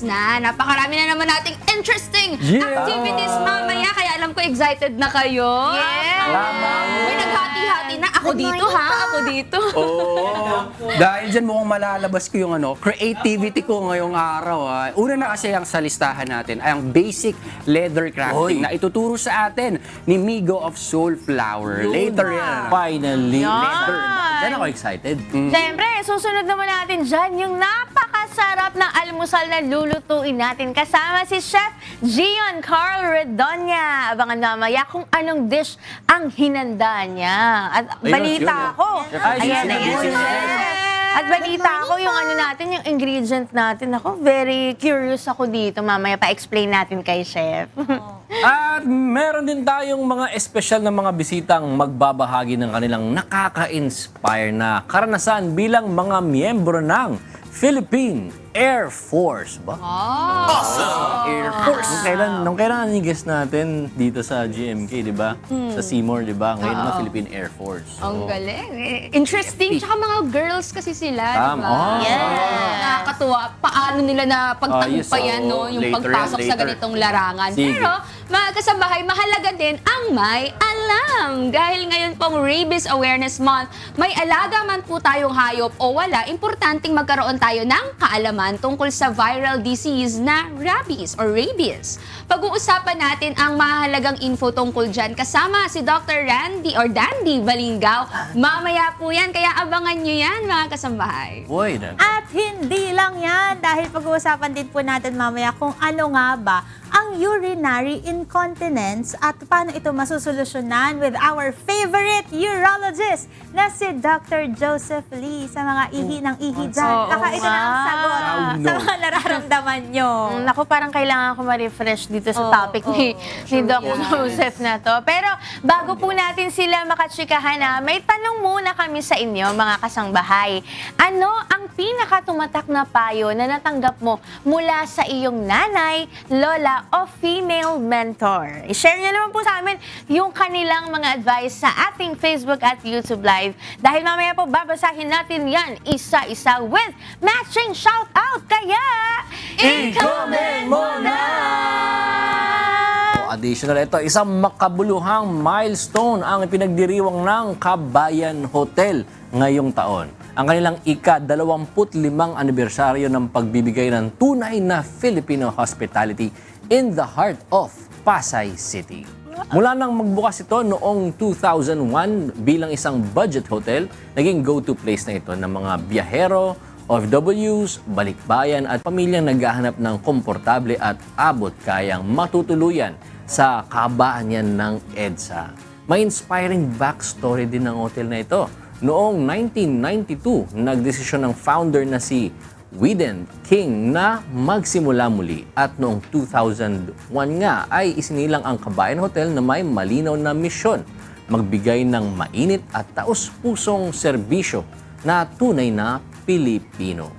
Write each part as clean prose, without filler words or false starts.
August na. Napakarami na naman nating interesting activities mamaya. Kaya alam ko excited na kayo. Yes! May naghati-hati na. Ako dito ha, ako dito. Dahil dyan mukhang malalabas ko yung creativity ko ngayong araw. Una na kasi ang sa listahan natin ay ang basic leather crafting na ituturo sa atin ni Migo of Soulflower. Later yan. Finally. Leather. Diyan ako excited. Siyempre, susunod naman natin dyan yung napakasarap na almusal na lulutuin natin. Kasama si Chef Gian Carl Redonya. Abangan mamaya kung anong dish ang hinanda niya. At balita ko. Ayan, si Chef. At balita ko yung yung ingredient natin. Ako, very curious ako dito. Mamaya pa-explain natin kay Chef. At meron din tayong mga espesyal na mga bisitang magbabahagi ng kanilang nakaka-inspire na karanasan bilang mga miyembro ng Philippine Air Force. Ba? Air Force. Nung kailan ni-guest natin dito sa GMK, di ba? Sa Seymour, di ba? Ngayon naman Philippine Air Force. Ang galing. Interesting. Tsaka mga girls kasi sila, di Tama. ba? Yes. Nakakatuwa. Paano nila na pagtagumpayan, Yes, no? Yung later pagpasok yan, sa later. ganitong larangan. Sige. Pero, mga kasambahay, mahalaga din ang may alam. Dahil ngayon pong Rabies Awareness Month, may alaga man po tayong hayop o wala, importanteng magkaroon tayo ng kaalaman tungkol sa viral disease na rabies or rabies. Pag-uusapan natin ang mahalagang info tungkol dyan kasama si Dr. Dandy Balingao. Mamaya po yan, kaya abangan nyo yan mga kasambahay. Boy, At hindi lang yan, dahil pag-uusapan din po natin mamaya kung ano nga ba ang urinary incontinence at paano ito masusolusyonan with our favorite urologist na si Dr. Joseph Lee sa mga ihi ng ihi dyan. Baka ito na ang sagot sa mga nararamdaman nyo. Naku, parang kailangan ko ma-refresh dito sa topic ni Doc Joseph na to. Pero bago po natin sila makatsikahan may tanong muna kami sa inyo, mga kasangbahay. Ano ang pinakatumatak na payo na natanggap mo mula sa iyong nanay, lola, o female mentor? I-share nyo naman po sa amin yung kanilang mga advice sa ating Facebook at YouTube Live. Dahil mamaya po babasahin natin yan isa-isa with matching shoutout. Kaya, i-comment mo na! Additional ito, isang makabuluhang milestone ang pinagdiriwang ng Kabayan Hotel ngayong taon. Ang kanilang ika-25 anibersaryo ng pagbibigay ng tunay na Filipino hospitality in the heart of Pasay City. Mula nang magbukas ito noong 2001 bilang isang budget hotel, naging go-to place na ito ng mga biyahero, OFWs, balikbayan at pamilyang naghahanap ng komportable at abot-kayang matutuluyan sa kabaan ng EDSA. May inspiring backstory din ng hotel na ito. Noong 1992, nagdesisyon ng founder na si Widen King na magsimula muli at noong 2001 nga ay isinilang ang Kabayan Hotel na may malinaw na misyon, magbigay ng mainit at taus-pusong serbisyo na tunay na Pilipino.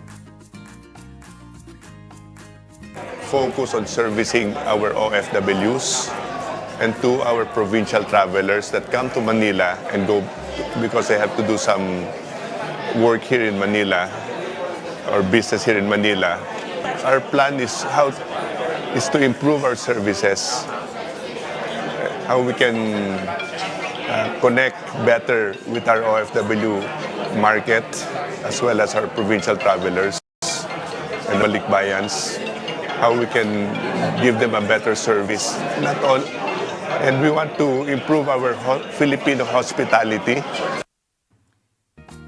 Focus on servicing our OFWs and to our provincial travelers that come to Manila and go because they have to do some work here in Manila or business here in Manila. Our plan is to improve our services, how we can connect better with our OFW market as well as our provincial travelers and balikbayans, how we can give them a better service. Not all, and we want to improve our Filipino hospitality.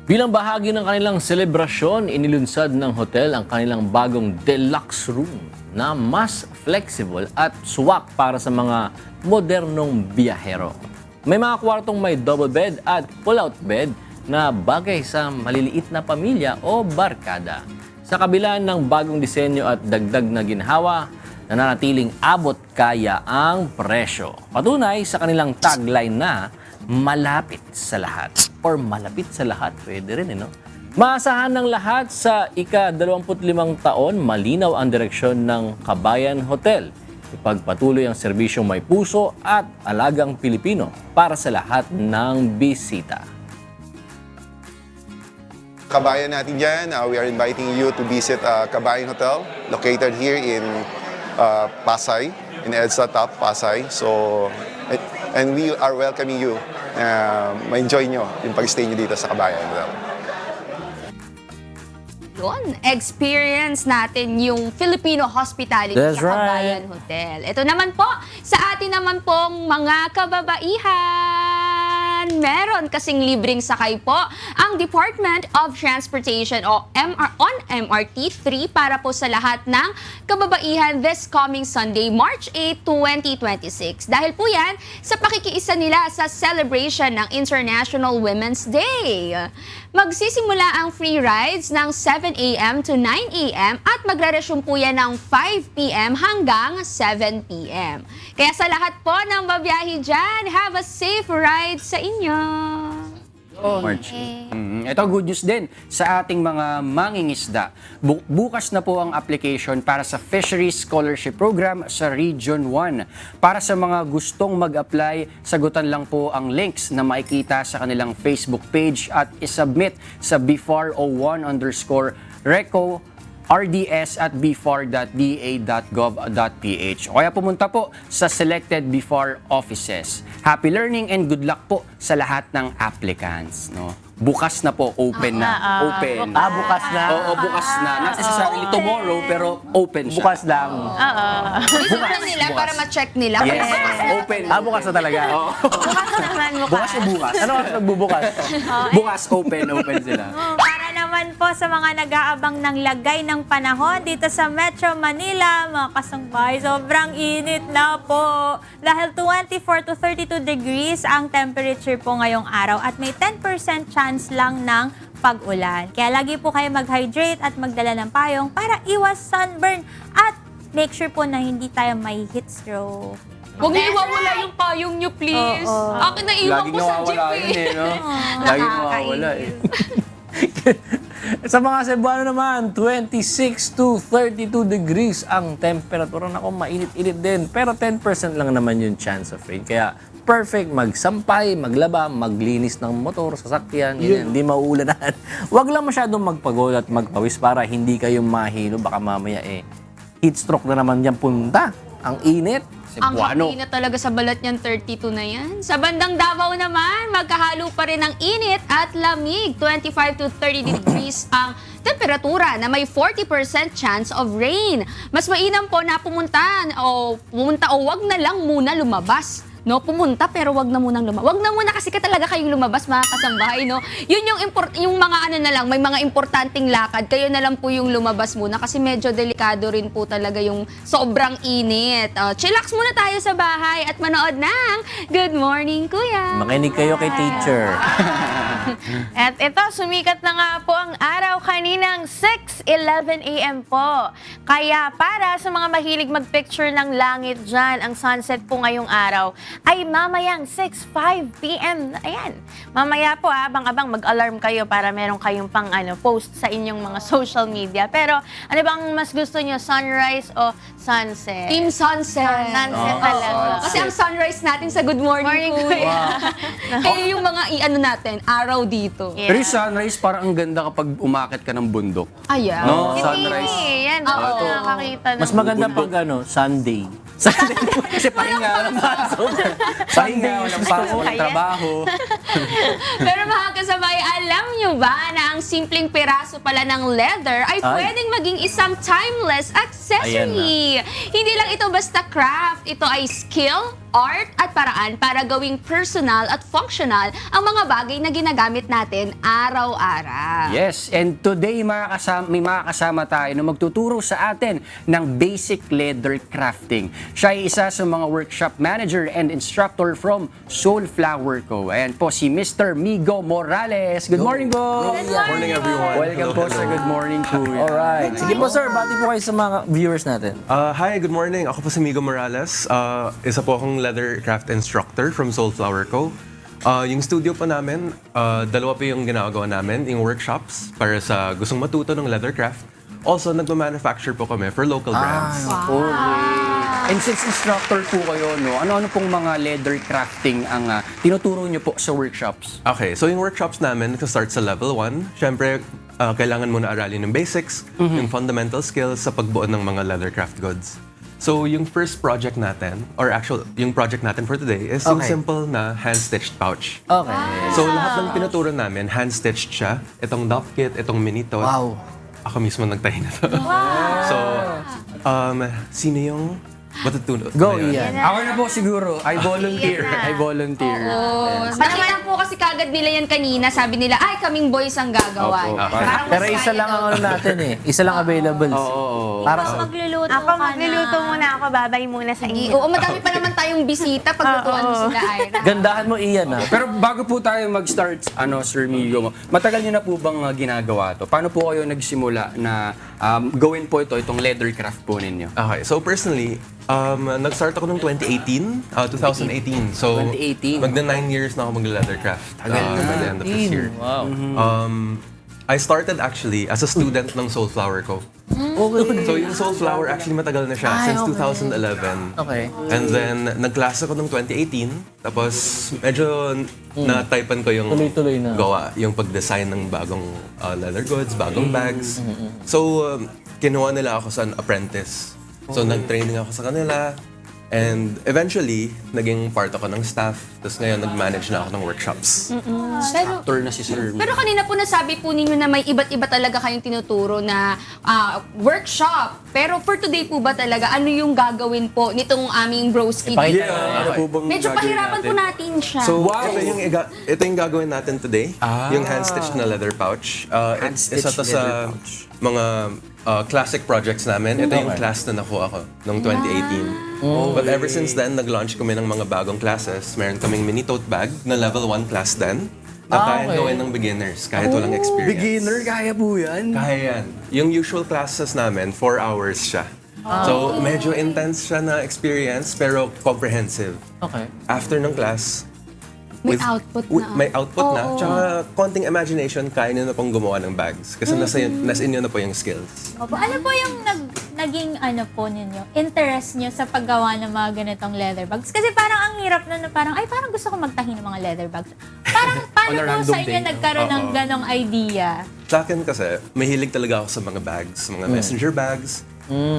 Bilang bahagi ng kanilang selebrasyon, inilunsad ng hotel ang kanilang bagong deluxe room na mas flexible at swak para sa mga modernong biyahero. May mga kwartong may double bed at pull-out bed na bagay sa maliliit na pamilya o barkada. Sa kabila ng bagong disenyo at dagdag na ginhawa, nananatiling abot kaya ang presyo. Patunay sa kanilang tagline na malapit sa lahat. Or malapit sa lahat, pwede rin, no? Maasahan ng lahat sa ika-25 taon, malinaw ang direksyon ng Kabayan Hotel. Ipagpatuloy ang serbisyong may puso at alagang Pilipino para sa lahat ng bisita. kabayan natin dyan, we are inviting you to visit Kabayan Hotel, located here in Pasay, in EDSA Top, Pasay. So, and we are welcoming you. Ma-enjoy nyo yung pag-stay nyo dito sa Kabayan Hotel. Yun, experience natin yung Filipino hospitality That's sa Kabayan right. Hotel. Ito naman po, sa atin naman pong mga kababaihan, meron kasing libreng sakay po ang Department of Transportation o on MRT 3 para po sa lahat ng kababaihan this coming Sunday, March 8, 2026. Dahil po yan sa pakikiisa nila sa celebration ng International Women's Day. Magsisimula ang free rides ng 7 a.m. to 9 a.m. at magre-resume po yan ng 5 p.m. hanggang 7 p.m. Kaya sa lahat po ng babiyahe dyan, have a safe ride sa inyo! March. Ito good news din sa ating mga mangingisda. Bukas na po ang application para sa Fisheries Scholarship Program sa Region 1. Para sa mga gustong mag-apply, sagutan lang po ang links na makikita sa kanilang Facebook page at isubmit sa bfar01_reco rds@bfar.da.gov.ph o kaya pumunta po sa selected BFAR offices. Happy learning and good luck po sa lahat ng applicants. No? Bukas na po, open na. Open. Bukas na. Oo, bukas na. Not necessarily tomorrow, pero open siya. Bukas lang. Bukas nila para ma-check nila. Yes, open. Bukas na talaga. Bukas naman mukha. Bukas o bukas? Ano oras nagbubukas? Bukas, open sila. Para naman po sa mga nag-aabang ng lagay ng panahon dito sa Metro Manila, mga kasangbahay, sobrang init na po. Dahil 24 to 32 degrees ang temperature po ngayong araw at may 10% chance lang ng pag-ulan. Kaya lagi po kayo mag-hydrate at magdala ng payong para iwas sunburn at make sure po na hindi tayo may heat stroke. Huwag niyo iwawala yung payong niyo, please. Oo. Akin na iwan Laging ko sa jeep nawawala yun eh. no? Laging nawawala eh. Sa mga Cebuano naman, 26 to 32 degrees ang temperatura. Nako, mainit-init din. Pero 10% lang naman yung chance of rain. Kaya perfect magsampay, maglaba, maglinis ng motor, sasakyan, ganyan. Hindi mauulanan. Huwag lang masyadong magpagod at magpawis para hindi kayo mahilo. Baka mamaya heat stroke na naman yan punta. Ang init. Ang Cebuano. hapdi na talaga sa balat niyan, 32 na yan. Sa bandang Davao naman, magkahalo pa rin ng init at lamig. 25 to 30 degrees ang temperatura na may 40% chance of rain. Mas mainam po na pumunta o wag na lang muna lumabas. No, pumunta pero wag na munang lumabas. Wag na muna kasi talaga kayong lumabas, mga kasambahay, no. Yun yung mga ano na lang, may mga importanteng lakad. Kayo na lang po yung lumabas muna kasi medyo delikado rin po talaga yung sobrang init. Chillax muna tayo sa bahay at manood ng Good Morning, Kuya. Makinig kayo kay teacher. At ito, sumikat na nga po ang araw kaninang 6:11 a.m. po. Kaya para sa mga mahilig magpicture ng langit dyan, ang sunset po ngayong araw ay mamayang 6:05 p.m. Ayan. Mamaya po abang-abang mag-alarm kayo para meron kayong pang post sa inyong mga social media. Pero ano bang mas gusto nyo, sunrise o sunset? Team Sunset. Sunset talaga. Kasi ang sunrise natin sa Good Morning, Morning, Kuya. Kaya yung mga natin, araw dito. Yeah. Pero yung sunrise, parang ang ganda kapag umakit ka ng bundok. Ayan. No? Hindi, Sunrise. yan. Oo, nakakita ng Mas maganda pag Sunday. Kasi pahinga walang pasok. Pahinga walang pasok ng trabaho. Pero mga kasabay, alam nyo ba na ang simpleng piraso pala ng leather ay pwedeng maging isang timeless accessory? Hindi lang ito basta craft, ito ay skill, art at paraan para gawing personal at functional ang mga bagay na ginagamit natin araw-araw. Yes, and today may mga kasama tayo na magtuturo sa atin ng basic leather crafting. Siya ay isa sa mga workshop manager and instructor from Soulflower Co. Ayan po si Mr. Migo Morales. Good morning po! Good morning, everyone. Welcome po sa Good Morning Kuya. Alright. Sige po sir, bati po kayo sa mga viewers natin. Hi, good morning. Ako po si Migo Morales. Isa po akong leather craft instructor from Soulflower Co. Yung studio po namin, dalawa po yung ginagawa namin, yung workshops para sa gustong matuto ng leather craft. Also, nagma-manufacture po kami for local brands. And since instructor po kayo, no, ano-ano pong mga leather crafting ang tinuturo nyo po sa workshops? Okay, so yung workshops namin, nagsa-start sa level 1. Siyempre, kailangan muna aralin yung basics, yung fundamental skills sa pagbuo ng mga leathercraft goods. So, yung first project natin, or actual, yung project natin for today is yung Okay. simple na hand-stitched pouch. Okay. So, lahat ng tinuturo namin, hand-stitched siya. Itong dock kit, itong mini tote. Wow. Ako mismo nagtahi na to. So, sino yung matutunan? Go, Ayun. Ian. Ako na po siguro. I volunteer. I volunteer. Oo. Nakita po kasi kagad nila yan kanina. Sabi nila, ay, kaming boys ang gagawa. Opo. Parang Pero mas isa kaya lang daw. ang ano natin eh. Isa lang available. Para Ako sa... magluluto Ako ka magluluto na. muna ako, babay muna sa inyo. Oo, madami pa naman tayong bisita paglutuan mo sila, Ira. Gandahan mo, Ian, ha? Pero bago po tayo mag-start, Sir Migo, matagal niyo na po bang ginagawa to? Paano po kayo nagsimula na gawin po itong leathercraft po ninyo? Okay, so personally, nag-start ako noong 2018. So, 2018. magna 9 years na ako mag-leathercraft by the end of this year. Wow. I started actually as a student ng Soulflower Co. So yung Soulflower actually matagal na siya, since 2011. Okay. And then, nag-class ako noong 2018. Tapos, medyo na-typean ko yung Tuloy-tuloy na. gawa, yung pag-design ng bagong leather goods, bagong bags. So, kinuha nila ako sa apprentice. So, nag-training ako sa kanila. And eventually, naging part ako ng staff. Tapos ngayon, nag-manage na ako ng workshops. Pero, Tour na si Sir Migo. pero kanina po nasabi po ninyo na may iba't iba talaga kayong tinuturo na workshop. Pero for today po ba talaga, ano yung gagawin po nitong aming broski? Ipakita dito? Ano po bang Medyo gagawin pahirapan po natin siya. So, ito yung gagawin natin today. Yung hand-stitched na leather pouch. Hand-stitched Isa to leather sa pouch. mga classic projects namin. Ito yung class na nakuha ko noong 2018. But ever since then, nag-launch kami ng mga bagong classes. Meron kaming mini tote bag na level 1 class din. Na kaya okay. gawin ng beginners kahit walang experience. Beginner, kaya po yan. Kaya yan. Yung usual classes namin, 4 hours siya. So, medyo intense siya na experience, pero comprehensive. Okay. After ng class, May output na. May output na. Tsaka konting imagination, kaya nyo na pong gumawa ng bags. Kasi nasa inyo na po yung skills. Opo. Ano po yung naging ano po ninyo, interest nyo sa paggawa ng mga ganitong leather bags? Kasi parang ang hirap na parang, ay parang gusto ko magtahi ng mga leather bags. Parang paano On a po random sa inyo day. nagkaroon ng ganong idea? Sa akin kasi, mahilig talaga ako sa mga bags, mga messenger bags.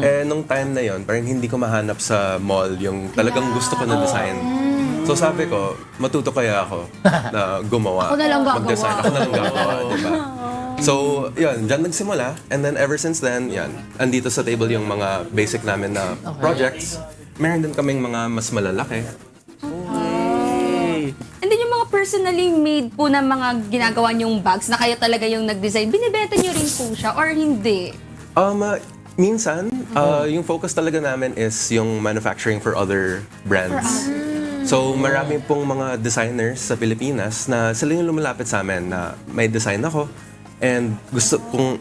Eh, nung time na yon, parang hindi ko mahanap sa mall yung talagang gusto ko na design. So sabi ko, matuto kaya ako na gumawa. Ako na lang gagawa. Mag-design. Ako na lang gagawa, diba? So, yun, dyan nagsimula. And then ever since then, yan, andito sa table yung mga basic namin na projects. Meron din kaming mga mas malalaki. And then yung mga personally made po na mga ginagawa niyong bags na kayo talaga yung nag-design, binibenta niyo rin po siya or hindi? Minsan, yung focus talaga namin is yung manufacturing for other brands. So, marami pong mga designers sa Pilipinas na sila yung lumalapit sa amin na may design ako and gusto kong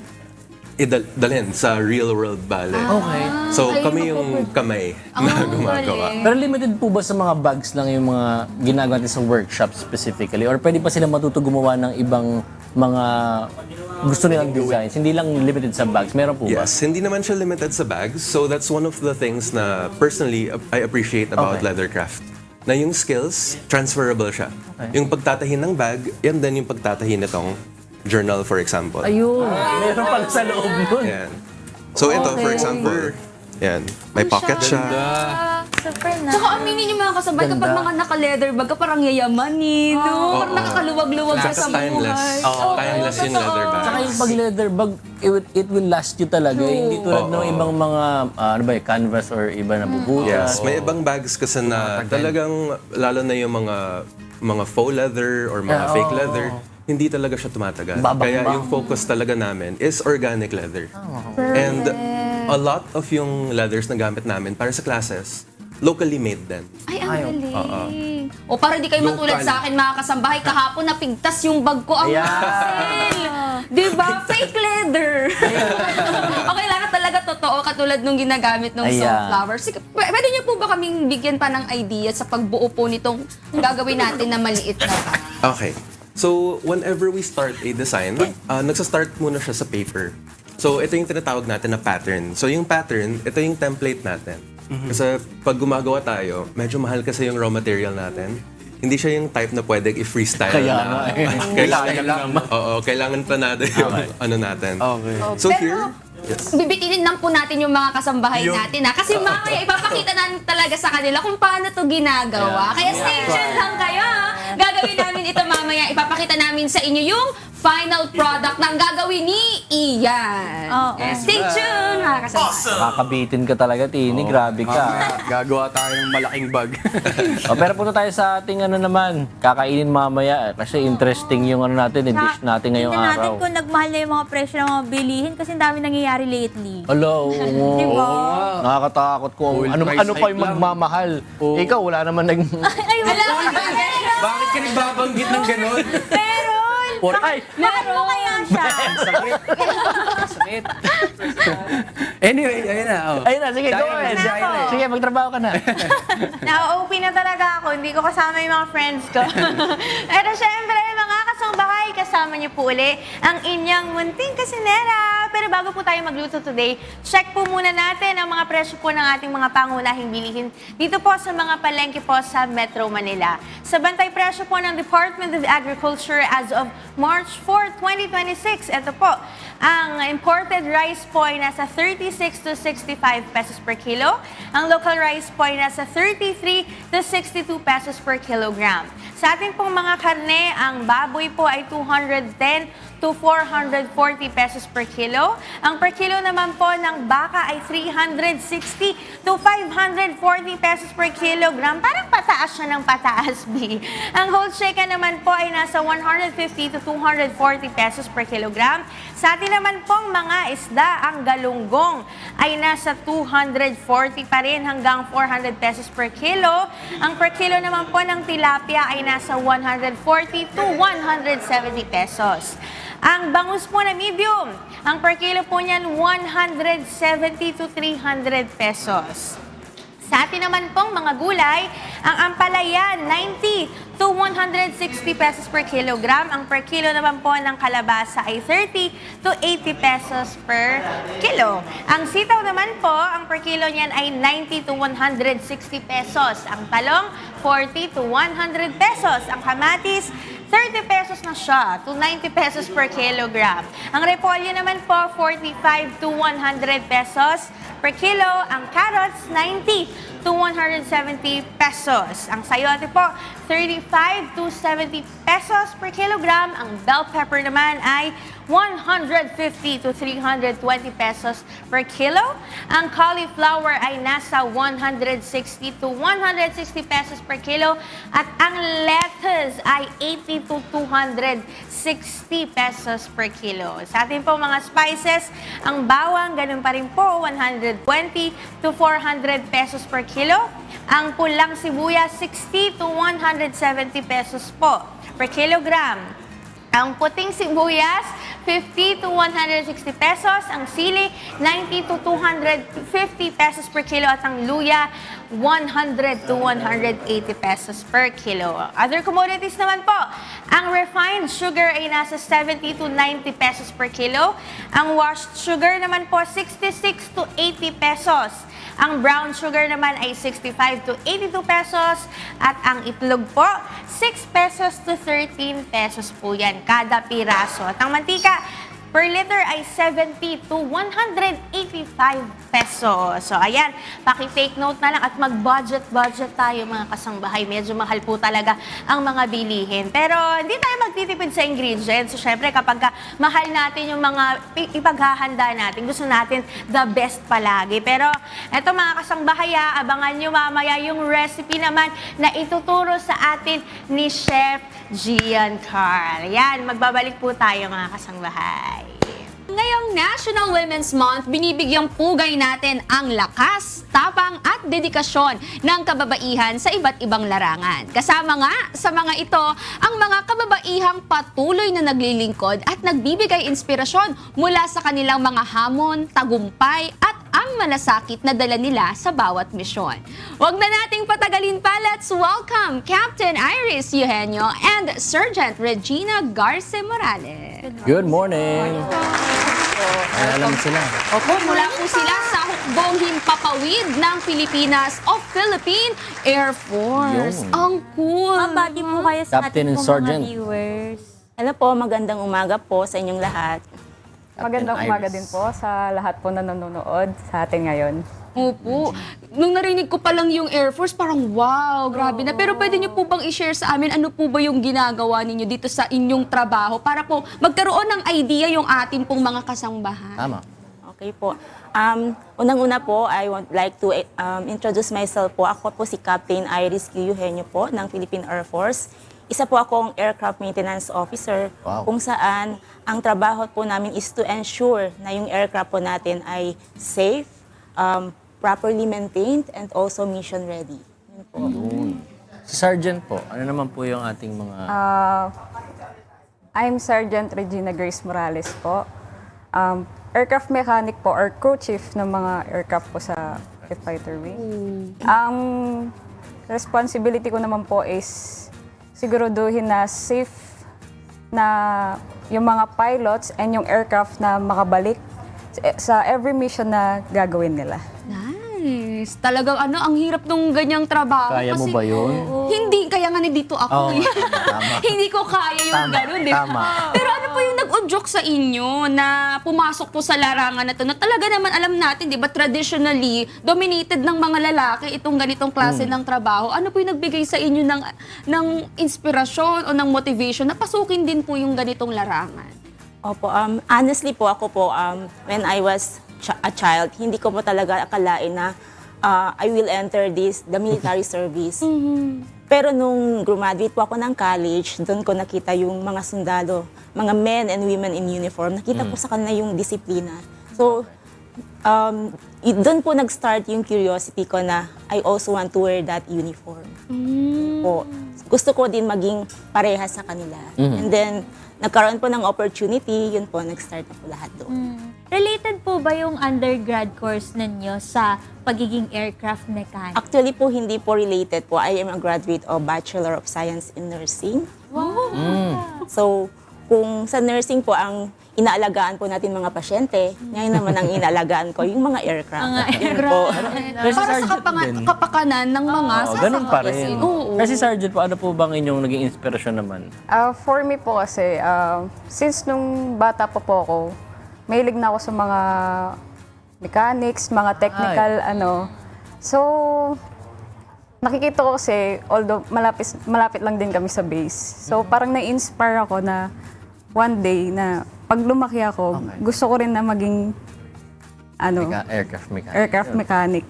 idalhin sa real world ballet. Okay. So, kami yung kamay na gumagawa. Pero limited po ba sa mga bags lang yung mga ginagawa natin sa workshop specifically? Or pwede pa sila matuto gumawa ng ibang mga gusto nilang designs? Hindi lang limited sa bags. Meron po ba? Yes, hindi naman siya limited sa bags. So, that's one of the things na personally I appreciate about Okay. leathercraft. Na yung skills, transferable siya. Yung pagtatahi ng bag, yan din yung pagtatahi nitong journal, for example. Ayun. Meron pala sa loob nun. Yan. So ito, for example, yan, may pocket siya. Super na. Tsaka aminin yung mga kasabay kapag mga naka-leather bag ka, parang yayamanin, no? Parang nakakaluwag-luwag ka sa Timeless. buhay. Timeless yung leather bag. Saka yung pag leather bag, it will last you talaga. Hindi tulad ng ibang mga, ano ba canvas or iba na bubutas. Yes, may ibang bags kasi na talagang, lalo na yung mga faux leather or mga fake leather, hindi talaga siya tumatagal. Babang-bang. Kaya yung focus talaga namin is organic leather. And a lot of yung leathers na gamit namin para sa classes, locally made din. Ay, ang galing. O para di kayo matulad sa akin, mga kasambahay, kahapon napigtas yung bag ko. Ang hassle. Diba? Fake leather. O kailangan talaga totoo, katulad nung ginagamit ng Ayan. sunflower. Sige, pwede niyo po ba kaming bigyan pa ng idea sa pagbuo po nitong gagawin natin na maliit na bag? Okay. So, whenever we start a design, nagsa-start muna siya sa paper. So, ito yung tinatawag natin na pattern. So, yung pattern, ito yung template natin. Kasi pag gumagawa tayo, medyo mahal kasi yung raw material natin. hindi siya yung type na pwedeng i-freestyle Kaya na. nga eh. Kailangan pa natin yung ano natin. Okay. So Pero- here, yes. Bibitinin lang po natin yung mga kasambahay natin ha. Kasi mamaya ipapakita natin talaga sa kanila kung paano to ginagawa. Kaya stay tuned lang kayo ha. Gagawin namin ito mamaya. Ipapakita namin sa inyo yung final product ng gagawin ni Ian. Stay tuned mga kasambahay. Nakakabitin ka talaga, Tini. Grabe ka. Gagawa tayo ng malaking bag. Pero punta tayo sa ating ano naman, kakainin mamaya. Kasi interesting yung ano natin, yung dish natin ngayong Tingnan natin araw. kung nagmahal na yung mga presyo ng mga bilihin kasi ang dami nangyayari lately. Hello, Diba? nakakatakot ko. Full Ano price pa hike yung lang. magmamahal? Ikaw, wala naman nag... Ay, wala. Bakit ka nagbabanggit ng ganun? Meron! Ay! Bakit mo kaya siya? Anyway, ayun na. Oh. Ayun na, sige, go Tayo, ahead. tayo na. Sige, magtrabaho ka na. Na-OP na talaga ako, hindi ko kasama yung mga friends ko. Pero syempre, mga kasangbahay, kasama niyo po uli ang inyong munting kasinera. Pero bago po tayo magluto today, check po muna natin ang mga presyo po ng ating mga pangunahing bilihin dito po sa mga palengke po sa Metro Manila. Sa bantay presyo po ng Department of Agriculture as of March 4, 2026, ito po, ang imported rice po ay nasa 36 to 65 pesos per kilo. Ang local rice po ay nasa 33 to 62 pesos per kilogram. Sa ating pong mga karne, ang baboy po ay 210 to 440 pesos per kilo. Ang per kilo naman po ng baka ay 360 to 540 pesos per kilogram. Parang pataas siya ng pataas, B. Ang whole chicken naman po ay nasa 150 to 240 pesos per kilogram. Sa atin naman pong mga isda, ang galunggong ay nasa 240 pa rin hanggang 400 pesos per kilo. Ang per kilo naman po ng tilapia ay nasa 140 to 170 pesos. Ang bangus po na medium, ang per kilo po niyan 170 to 300 pesos. Sa atin naman pong mga gulay, ang ampalaya 90 to 160 pesos per kilogram. Ang per kilo naman po ng kalabasa ay 30 to 80 pesos per kilo. Ang sitaw naman po, ang per kilo niyan ay 90 to 160 pesos. Ang talong, 40 to 100 pesos. Ang kamatis, 30 pesos na siya to 90 pesos per kilogram. Ang repolyo naman po, 45 to 100 pesos per kilo. Ang carrots, 90 to 170 pesos. Ang sayote po, 35 to 70 pesos per kilogram. Ang bell pepper naman ay 150 to 320 pesos per kilo. Ang cauliflower ay nasa 160 to 160 pesos per kilo. At ang lettuce ay 80 to 260 pesos per kilo. Sa atin po mga spices, ang bawang, ganun pa rin po, 120 to 400 pesos per kilo. Ang pulang sibuyas, 60 to 170 pesos po per kilogram. Ang puting sibuyas, 50 to 160 pesos. Ang sili, 90 to 250 pesos per kilo. At ang luya, 100 to 180 pesos per kilo. Other commodities naman po, ang refined sugar ay nasa 70 to 90 pesos per kilo. Ang washed sugar naman po, 66 to 80 pesos. Ang brown sugar naman ay 65 to 82 pesos. At ang itlog po, 6 pesos to 13 pesos po yan kada piraso. At ang mantika, per liter ay 70 to 185 pesos. So ayan, paki-take note na lang at mag-budget tayo mga kasangbahay. Medyo mahal po talaga ang mga bilihin. Pero hindi tayo magtitipid sa ingredients. So syempre kapag mahal natin yung mga ipaghahanda natin, gusto natin the best palagi. Pero eto mga kasangbahay, abangan nyo mamaya yung recipe naman na ituturo sa atin ni Chef Gian Carl. Yan, magbabalik po tayo mga kasangbahay. Ngayong National Women's Month, binibigyang pugay natin ang lakas, tapang at dedikasyon ng kababaihan sa iba't ibang larangan. Kasama nga sa mga ito ang mga kababaihang patuloy na naglilingkod at nagbibigay inspirasyon mula sa kanilang mga hamon, tagumpay at ang malasakit na dala nila sa bawat misyon. Huwag na nating patagalin pa, let's welcome Captain Iris Eugenio and Sergeant Regina Garce Morales. Good morning. Alam sila. Opo, mula po sila sa tumakbong himpapawid ng Pilipinas o Philippine Air Force. Yun. Ang cool. Mabati po kayo sa Captain ating and pong Sergeant. mga viewers. Hello po, magandang umaga po sa inyong lahat. Magandang Captain umaga Iris. din po sa lahat po na nanonood sa atin ngayon. Opo. Nung narinig ko pa lang yung Air Force, parang wow, grabe na. Pero pwede niyo po bang i-share sa amin ano po ba yung ginagawa ninyo dito sa inyong trabaho para po magkaroon ng idea yung atin pong mga kasangbahan? Tama. Okay po. Unang-una po, I would like to introduce myself po. Ako po si Captain Iris Q. Eugenio po ng Philippine Air Force. Isa po akong aircraft maintenance officer Wow. kung saan ang trabaho po namin is to ensure na yung aircraft po natin ay safe, properly maintained, and also mission ready. Yun po. Si Sergeant po, ano naman po yung ating mga... I'm Sergeant Regina Grace Morales po. Aircraft mechanic po or crew chief ng mga aircraft po sa F-Fighter Wing. Ang responsibility ko naman po is siguraduhin na safe na yung mga pilots and yung aircraft na makabalik sa every mission na gagawin nila. Nice. Talagang ang hirap nung ganyang trabaho. Kaya mo kasi ba yun? Hindi, kaya nga nandito ako. Oo, tama. Hindi ko kaya yung Tama, gano'n, di ba? tama. Pero ano po yung nag-udyok sa inyo na pumasok po sa larangan na to na talaga naman alam natin, di ba, traditionally, dominated ng mga lalaki itong ganitong klase ng trabaho. Ano po yung nagbigay sa inyo ng inspirasyon o ng motivation na pasukin din po yung ganitong larangan? Opo, honestly po, ako po, when I was a child, hindi ko po talaga akalain na I will enter the military service. Pero nung graduate po ako ng college, doon ko nakita yung mga sundalo, mga men and women in uniform. Nakita ko sa kanila yung disiplina. So, doon po nag-start yung curiosity ko na I also want to wear that uniform. Po. Gusto ko din maging pareha sa kanila. And then, nagkaroon po ng opportunity, yun po, nag-start na po lahat doon. Related po ba yung undergrad course ninyo sa pagiging aircraft mechanic? Actually po, hindi po related po. I am a graduate of Bachelor of Science in Nursing. So, kung sa nursing po ang inaalagaan po natin mga pasyente, ngayon naman ang inaalagaan ko yung mga aircraft. Yun po. Pero si Para sa Sergeant din. kapakanan ng mga Oo, ganun pa rin. sasakyan. Oo. Kasi Sergeant po, ano po bang inyong naging inspirasyon naman? For me po kasi, since nung bata pa po ako, mahilig na ako sa mga mechanics, mga technical, So, nakikita ko kasi, although malapit lang din kami sa base. So, parang na-inspire ako na one day na pag lumaki ako, gusto ko rin na maging Aircraft mechanic. aircraft mechanic.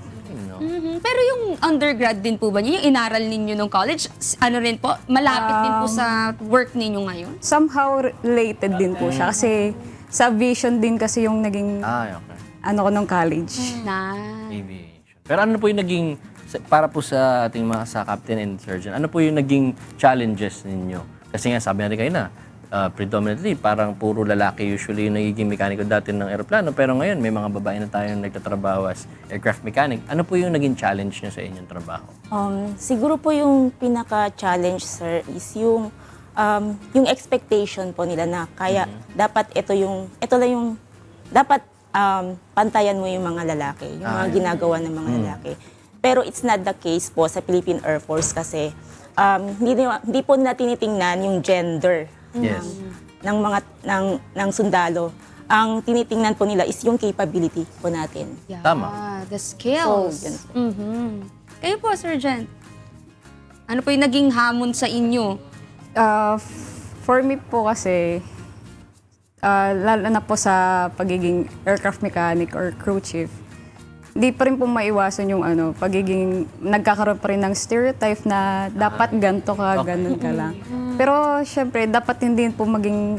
Pero yung undergrad din po ba niyo, yung inaral ninyo nung college, ano rin po, malapit din po sa work ninyo ngayon? Somehow related din po siya kasi sa aviation din kasi yung naging Okay. ko nung college. Nice. Aviation. Pero ano po yung naging, para po sa ating mga sa captain and sergeant, ano po yung naging challenges ninyo? Kasi nga, sabi natin kayo na, predominantly, parang puro lalaki usually yung nagiging mekaniko dati ng aeroplano. Pero ngayon, may mga babae na tayong nagtatrabaho as aircraft mechanic. Ano po yung naging challenge nyo sa inyong trabaho? Siguro po yung pinaka-challenge, sir, is yung expectation po nila na kaya dapat dapat pantayan mo yung mga lalaki, yung mga ginagawa ng mga lalaki. Pero it's not the case po sa Philippine Air Force kasi hindi po nila tinitingnan yung gender Yes. ng sundalo. Ang tinitingnan po nila is yung capability po natin. Yeah, Tama. the skills. So, yun po. Kayo po, Sergeant. Ano po yung naging hamon sa inyo? For me po kasi, lalo na po sa pagiging aircraft mechanic or crew chief, hindi pa rin po maiwasan yung pagiging nagkakaroon pa rin ng stereotype na dapat ganito ka, ganun ka lang. Pero syempre, dapat hindi po maging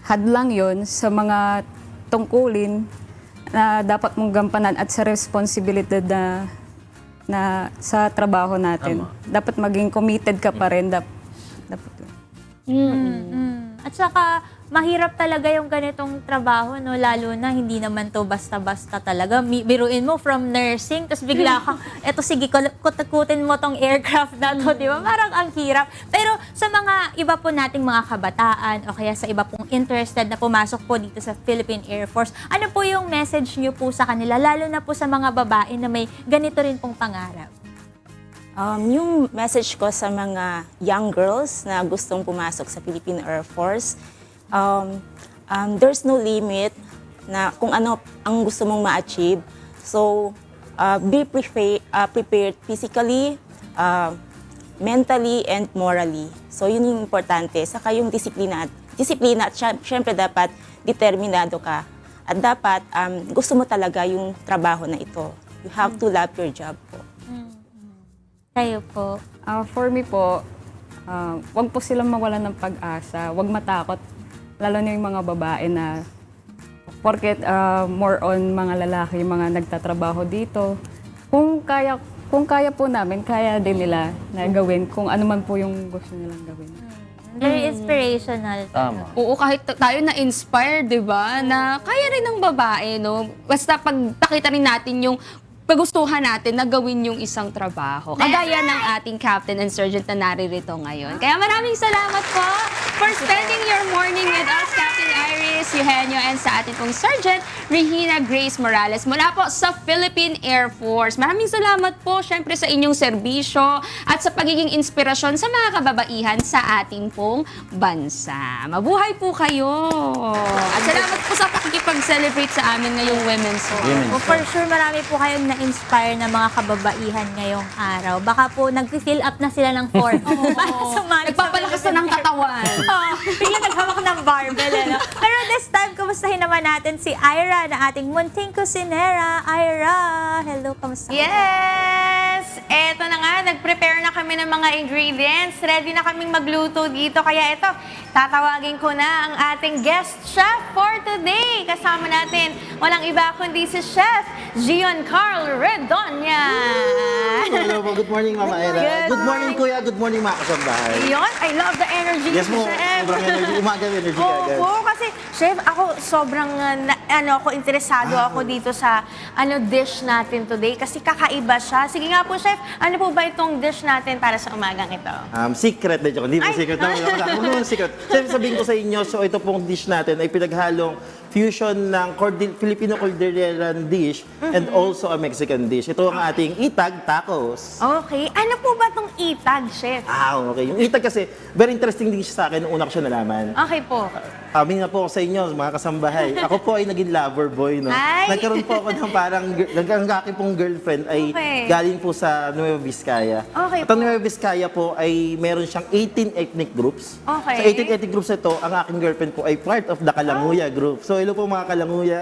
hadlang yon sa mga tungkulin na dapat mong gampanan at sa responsibilidad na sa trabaho natin. Dapat maging committed ka pa rin. Dapat. At saka, mahirap talaga yung ganitong trabaho, no? Lalo na hindi naman to basta-basta talaga. Biruin mo from nursing, tapos bigla kang, eto sige, kutakutin mo tong aircraft na to, di ba? Parang ang hirap. Pero sa mga iba po nating mga kabataan o kaya sa iba pong interested na pumasok po dito sa Philippine Air Force, ano po yung message niyo po sa kanila, lalo na po sa mga babae na may ganito rin pong pangarap? Yung message ko sa mga young girls na gustong pumasok sa Philippine Air Force, there's no limit na kung ano ang gusto mong ma-achieve. So, be prepared physically, mentally, and morally. So, yun yung importante. Saka yung disiplina at syempre dapat determinado ka. At dapat gusto mo talaga yung trabaho na ito. You have to love your job po. Kayo po. For me po, wag po silang mawalan ng pag-asa, wag matakot, lalo na yung mga babae na porket more on mga lalaki, yung mga nagtatrabaho dito. Kung kaya po namin, kaya din nila na gawin kung ano man po yung gusto nilang gawin. Very inspirational. Tama. Oo, kahit tayo na-inspire, di ba? Na kaya rin ng babae, no? Basta pag nakita rin natin yung pagustuhan natin na gawin yung isang trabaho. Kagaya ng ating captain and sergeant na naririto ngayon. Kaya maraming salamat po for spending your morning with us, Captain Iris Eugenio, and sa ating pong Sergeant Regina Grace Morales mula po sa Philippine Air Force. Maraming salamat po syempre sa inyong serbisyo at sa pagiging inspirasyon sa mga kababaihan sa ating pong bansa. Mabuhay po kayo! At salamat po sa pakikipag-celebrate sa amin ngayong Women's Day. Well, for sure, marami po kayong na-inspire na mga kababaihan ngayong araw. Baka po nag-fill up na sila ng form. Para sumali sa Nagpapalakas na ng katawan. Bigla naghawak ng barbell. Ano? Pero this time, kumustahin naman natin si Ira na ating munting kusinera. Ira, hello, kamusta? Yes! Eto na nga, nag-prepare na kami ng mga ingredients. Ready na kaming magluto dito. Kaya eto, tatawagin ko na ang ating guest chef for today. Kasama natin, walang iba kundi si Chef Gion Carl Redonia. Hello po, good morning Mama Ira. Good morning Kuya, good morning mga kasambahay. Yun, I love the energy Yes ni mo, Chef. sobrang energy, umaga energy ka agad. Oo, kasi Chef, ako sobrang interesado ako dito sa dish natin today kasi kakaiba siya. Sige nga po Chef, ano po ba itong dish natin para sa umagang ito? Secret na joke, hindi po secret na. Ano secret? Chef, sabihin ko sa inyo, so ito pong dish natin ay pinaghalong fusion ng Filipino Cordilleran dish and also a Mexican dish. Ito ang ating itag tacos. Okay. Ano po ba itong itag, Chef? Okay. Yung itag kasi, very interesting dish sa akin nung una ko siya nalaman. Okay po. Amin nga po ako sa inyo, mga kasambahay. Ako po ay naging lover boy, no? Ay! Nagkaroon po ako ng parang, ang aking pong girlfriend ay Okay. galing po sa Nueva Vizcaya. Okay At ang Nueva Vizcaya po ay meron siyang 18 ethnic groups. Okay. Sa 18 ethnic groups na ito, ang aking girlfriend po ay part of the Kalanguya group. So, hello po mga Kalanguya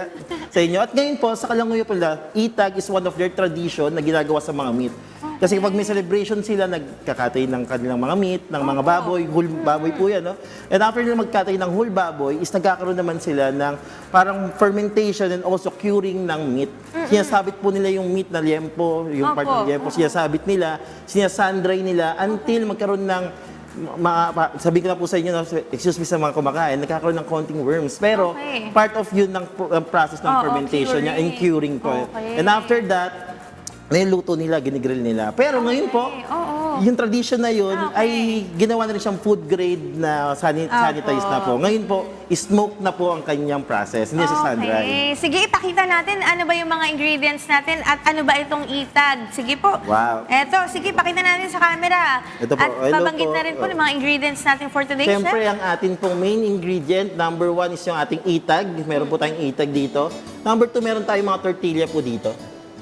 sa inyo. At ngayon po, sa Kalanguya pala, itag is one of their tradition na ginagawa sa mga meat. Kasi kapag may celebration sila, nagkakatay ng kanilang mga meat, ng mga baboy, whole baboy po yan, no? And after nila magkatay ng whole baboy, is nagkakaroon naman sila ng parang fermentation and also curing ng meat. Sinasabit po nila yung meat na liempo, yung part ng liempo, sinasabit nila, sinasandray nila until magkaroon ng sabi ko na po sa inyo, excuse me sa mga kumakain, nagkakaroon ng konting worms. Pero part of yun ng process ng fermentation niya and curing po. Okay. And after that, niluto nila, ginigrill nila. Pero ngayon po, yung tradition na yun ay ginawa na rin siyang food grade na sanitized na po. Ngayon po, smoke na po ang kanyang process, hindi siya sun-dry. Okay. Sige, ipakita natin ano ba yung mga ingredients natin at ano ba itong itag. Sige po. Wow. Eto, sige, pakita natin sa camera. Ito po. At Hello pabanggit po. na rin po ng mga ingredients natin for today, Siyempre, Chef. ang ating pong main ingredient, number 1 is yung ating itag. Meron po tayong itag dito. Number 2, meron tayong mga tortilla po dito.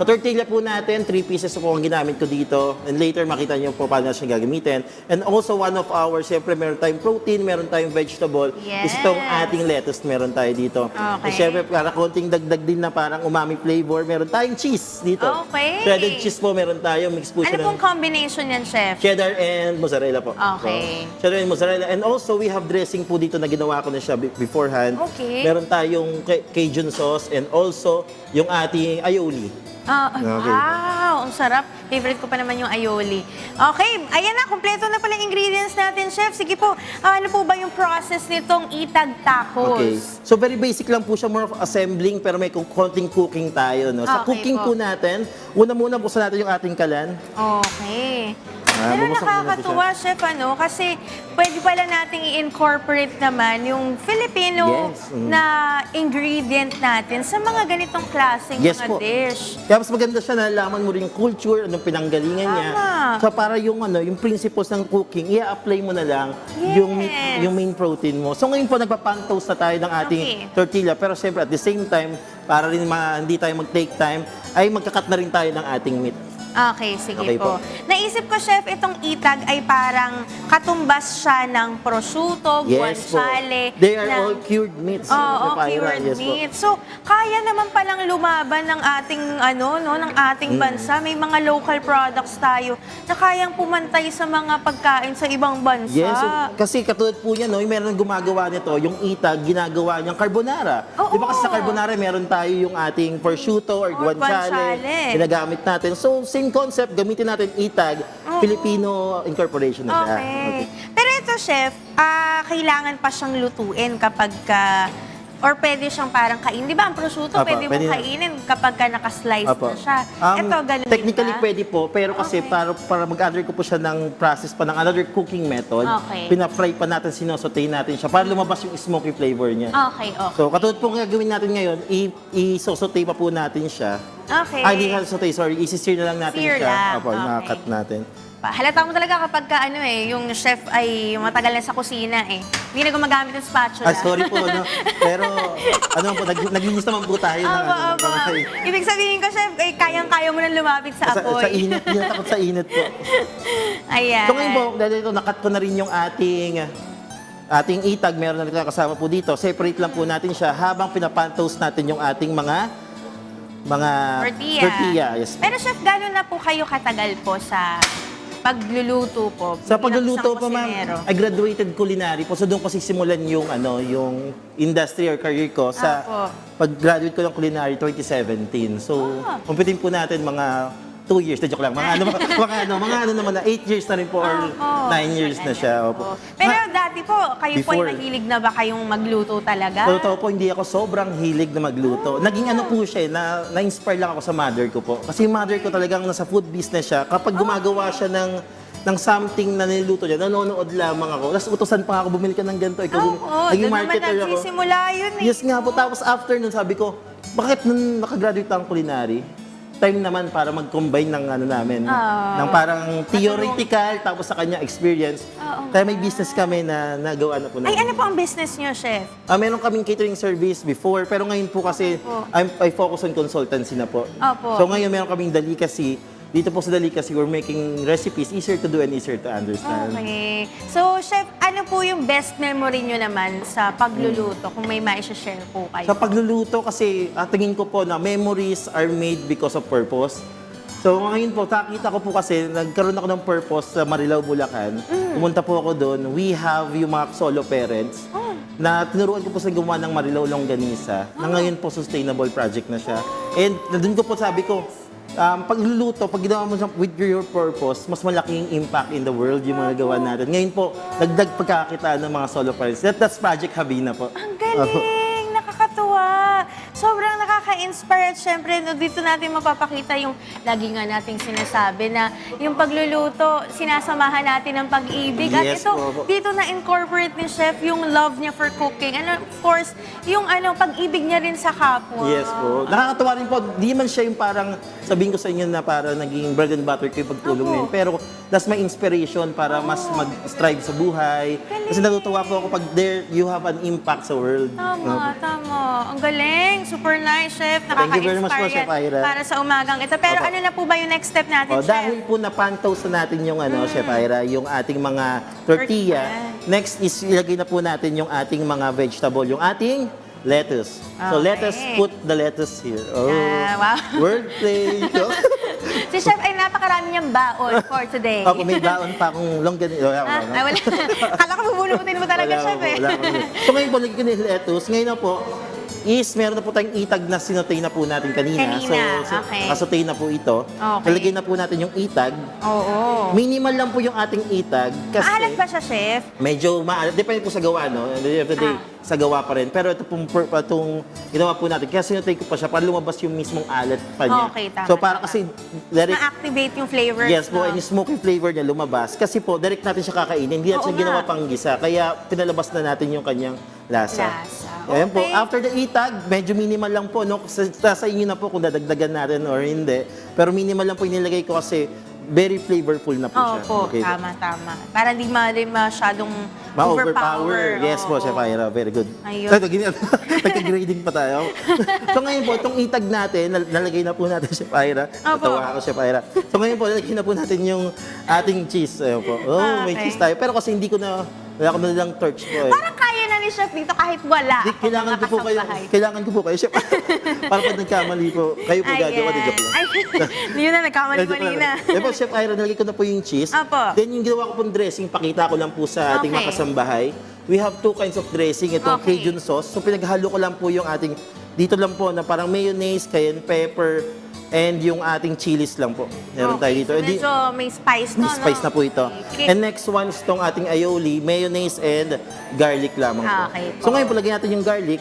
Sa tortilla po natin, 3 pieces po ang ginamit ko dito. And later, makita niyo po paano siya gagamitin. And also, one of our, siyempre, meron tayong protein, meron tayong vegetable. Yes. Is itong ating lettuce, meron tayo dito. Okay. And siyempre, para konting dagdag din na parang umami flavor, meron tayong cheese dito. Okay. Shredded cheese po meron tayo. Mix po Ano siya pong combination yan, Chef? cheddar and mozzarella po. Okay. So, cheddar and mozzarella. And also, we have dressing po dito na ginawa ko na siya beforehand. Okay. Meron tayong Cajun sauce and also yung ating aioli. Okay. Wow, ang sarap. Favorite ko pa naman yung aioli. Okay, ayan na, kumpleto na pala yung ingredients natin, Chef. Sige po, ano po ba yung process nitong itag tacos? Okay. So very basic lang po siya, more of assembling, pero may konting cooking tayo. No? Sa Okay cooking po. po natin, una buksan natin yung ating kalan. Okay. Pero bubusok muna nakakatuwa, Chef, kasi pwede pala nating i-incorporate naman yung Filipino Yes, na ingredient natin sa mga ganitong klaseng Yes mga po. dish. Kaya mas maganda siya, nalaman mo rin yung culture, anong pinanggalingan niya. Tama. So para yung yung principles ng cooking, i-apply mo na lang Yes. yung main protein mo. So ngayon po, nagpa-pan-toast na tayo ng ating Okay. tortilla. Pero siyempre, at the same time, para rin hindi tayo mag-take time, ay magkakat na rin tayo ng ating meat. Okay, sige Okay po. po. Naisip ko, Chef, itong itag ay parang katumbas siya ng prosciutto, Yes po. guanciale. They are ng- all cured meats. Oo, Chef Ira. cured Yes po. meat. So, kaya naman palang lumaban ng ating ng ating bansa. May mga local products tayo na kayang pumantay sa mga pagkain sa ibang bansa. Yes, so, kasi katulad po niya, meron gumagawa nito, yung itag, ginagawa niyang carbonara. Oo. Di ba kasi sa carbonara, meron tayo yung ating prosciutto or guanciale, guanciale. ginagamit natin. So, same concept, gamitin natin itag, Filipino incorporation na siya. Okay. Pero ito, Chef, kailangan pa siyang lutuin kapag or pwede siyang parang kainin. Di ba ang prosciutto, Apa, pwede pwede mong na. kainin kapag nakaslice Apo. na siya. Ito, ganun din Technically ba? pwede po, pero kasi para mag-under ko po siya ng process pa ng another cooking method, Okay. pina-fry pa natin, sinosauté natin siya para lumabas yung smoky flavor niya. Okay, okay. So, katulad po nga gawin natin ngayon, i-sauté pa po natin siya. Okay. Hindi na sauté, sorry. I-sear na lang natin Sear siya. lang, Apo, okay. nakakat natin. Halata mo talaga kapag yung chef ay matagal na sa kusina Hindi na gumagamit ng spatula. Sorry po, no? Pero, naglinis naman po tayo ng Aba. kamay. Ibig sabihin ko, chef, kayang-kaya mo na lumapit sa apoy. Sa init, hindi na takot sa init po. Ayan. So ngayon po, dahil ito, nakat ko na rin yung ating itag, meron na rin kasama po dito. Separate lang po natin siya habang pinapantoast natin yung ating mga tortilla. Yes. Pero chef, gano'n na po kayo katagal po sa pagluluto po? Sa bilang pagluluto isang po, kusinero? ma'am, I graduated culinary po. So doon ko sisimulan yung industry or career ko sa Apo. pag-graduate ko ng culinary 2017. So, kumpitin po natin mga 2 years, joke lang. Mga ano naman na 8 years na rin po or 9 years na siya. Opo. Pero dati po, kayo po Before. ay nahilig na ba kayong magluto talaga? So, totoo po, hindi ako sobrang hilig na magluto. Naging ano po siya, na-inspire lang ako sa mother ko po. Kasi yung mother ko talagang nasa food business siya. Kapag gumagawa siya ng something na niluto niya, nanonood lamang ako. Tapos utusan pa ako, bumili ka ng ganito. Naging doon naman marketer ako. nagsisimula yun Yes nga po. Tapos after nun, sabi ko, bakit nung nakagraduate ako ng culinary, time naman para mag-combine ng ng parang theoretical tapos sa kanya experience. Kaya may business kami na nagawa na po namin. Ay, ano po ang business niyo, chef? Meron kaming catering service before, pero ngayon po kasi I focus on consultancy na po. Opo. So ngayon meron kaming delicacy. Dito po sa delicacy, we're making recipes easier to do and easier to understand. Okay. So, chef, ano po yung best memory nyo naman sa pagluluto? Kung may ma-share po kayo. Sa pagluluto kasi, tingin ko po na memories are made because of purpose. So ngayon po, nakita ko po kasi, nagkaroon ako ng purpose sa Marilao, Bulacan. Pumunta po ako doon. We have yung mga solo parents na tinuruan ko po sa gumawa ng Marilao Longganisa na ngayon po sustainable project na siya. And doon ko po sabi ko, pagluluto, pag ginawa mo with your purpose, mas malaking impact in the world yung mga gawa natin. Ngayon po, dagdag pagkakakitaan ng mga solo parents. That's Project Habina po. Ang galing! Nakakatuwa! Sobrang nakaka-inspire at syempre, dito natin mapapakita yung lagi nga nating sinasabi na yung pagluluto, sinasamahan natin ng pag-ibig. At Yes ito, po. dito na-incorporate ni Chef yung love niya for cooking. And of course, yung pag-ibig niya rin sa kapwa. Yes po. Nakakatawa rin po. Di man siya yung parang, sabihin ko sa inyo na parang naging bread and butter ko yung pagtulong Opo. ngayon. Pero that's my inspiration para mas mag-strive sa buhay. Kasi natutuwa po ako pag there, you have an impact sa world. Tama, tama. Ang galing. Super nice, Chef. Thank you very much po, Nakaka-inspire Chef Ira. yan para sa umagang ito. Pero Opo. ano na po ba yung next step natin, Chef? Dahil po na-pantoast na natin yung Chef Ira, yung ating mga tortilla. Next is ilagay na po natin yung ating mga vegetable, yung ating lettuce. So let us Okay. put the lettuce here. Oh, wow. wordplay. Si Chef ay napakarami niyang baon for today. Opo, may baon pa akong longganisa. Ay, wala. Akala ko bubulutin mo talaga, Chef eh. So ngayon po, lagyan ko na yung lettuce. Ngayon na po, is meron na po tayong itag na sinutay na po natin kanina. Okay. Kasutay na po ito. Okay. Nalagay na po natin yung itag. Oo. Minimal lang po yung ating itag kasi Maalat ba siya, chef? medyo maalat. Depende po sa gawa, no? At the end of the day, sa gawa pa rin. Pero ito pong itong ginawa po natin. Kaya sinutay ko pa siya para lumabas yung mismong alat pa niya. Okay, tama, So para tama. kasi direct, Ma-activate yung flavor. yes po, no? and yung smoky flavor niya lumabas. Kasi po, direct natin siya kakainin. Hindi natin Oo siya ginawa nga. pang gisa. Kaya pinalabas na natin yung kanyang lasa. Lasa. Ayan po, Okay. after the itag, medyo minimal lang po. No? Sa inyo na po kung dadagdagan natin or hindi. Pero minimal lang po inilagay ko kasi very flavorful na po Oo siya. po, tama. Para di masyadong Ma-overpower. Yes po, Oo. Chef Ira. Very good. Ayun. Nagka-grading pa tayo. So ngayon po, itong itag natin, nalagay na po natin, Chef Ira. Opo. Natawa ako, Chef Ira. So ngayon po, nalagay na po natin yung ating cheese. Ayun po. Oh, may Okay. cheese tayo. Pero kasi wala ko na lang torch po eh. Parang kaya na ni chef dito kahit wala. Di, kailangan ko po kayo, Chef. Para pag nagkamali po, kayo po gagawa. Di, joke lang. Ay, yun na, nagkamali-mali na. Diba, Chef Ira, nalagay ko na po yung cheese. Apo. Then yung ginawa ko pong dressing, pakita ko lang po sa ating Okay. mga kasambahay. We have two kinds of dressing. Itong Okay. Cajun sauce. So pinaghalo ko lang po yung ating, dito lang po na parang mayonnaise, cayenne pepper, and yung ating chilies lang po. Meron tayo dito. So, Eh, di- medyo may spice may no? spice na po ito. Okay. And next one is itong ating aioli, mayonnaise and garlic lamang po. Okay po. So ngayon po, lagyan natin yung garlic,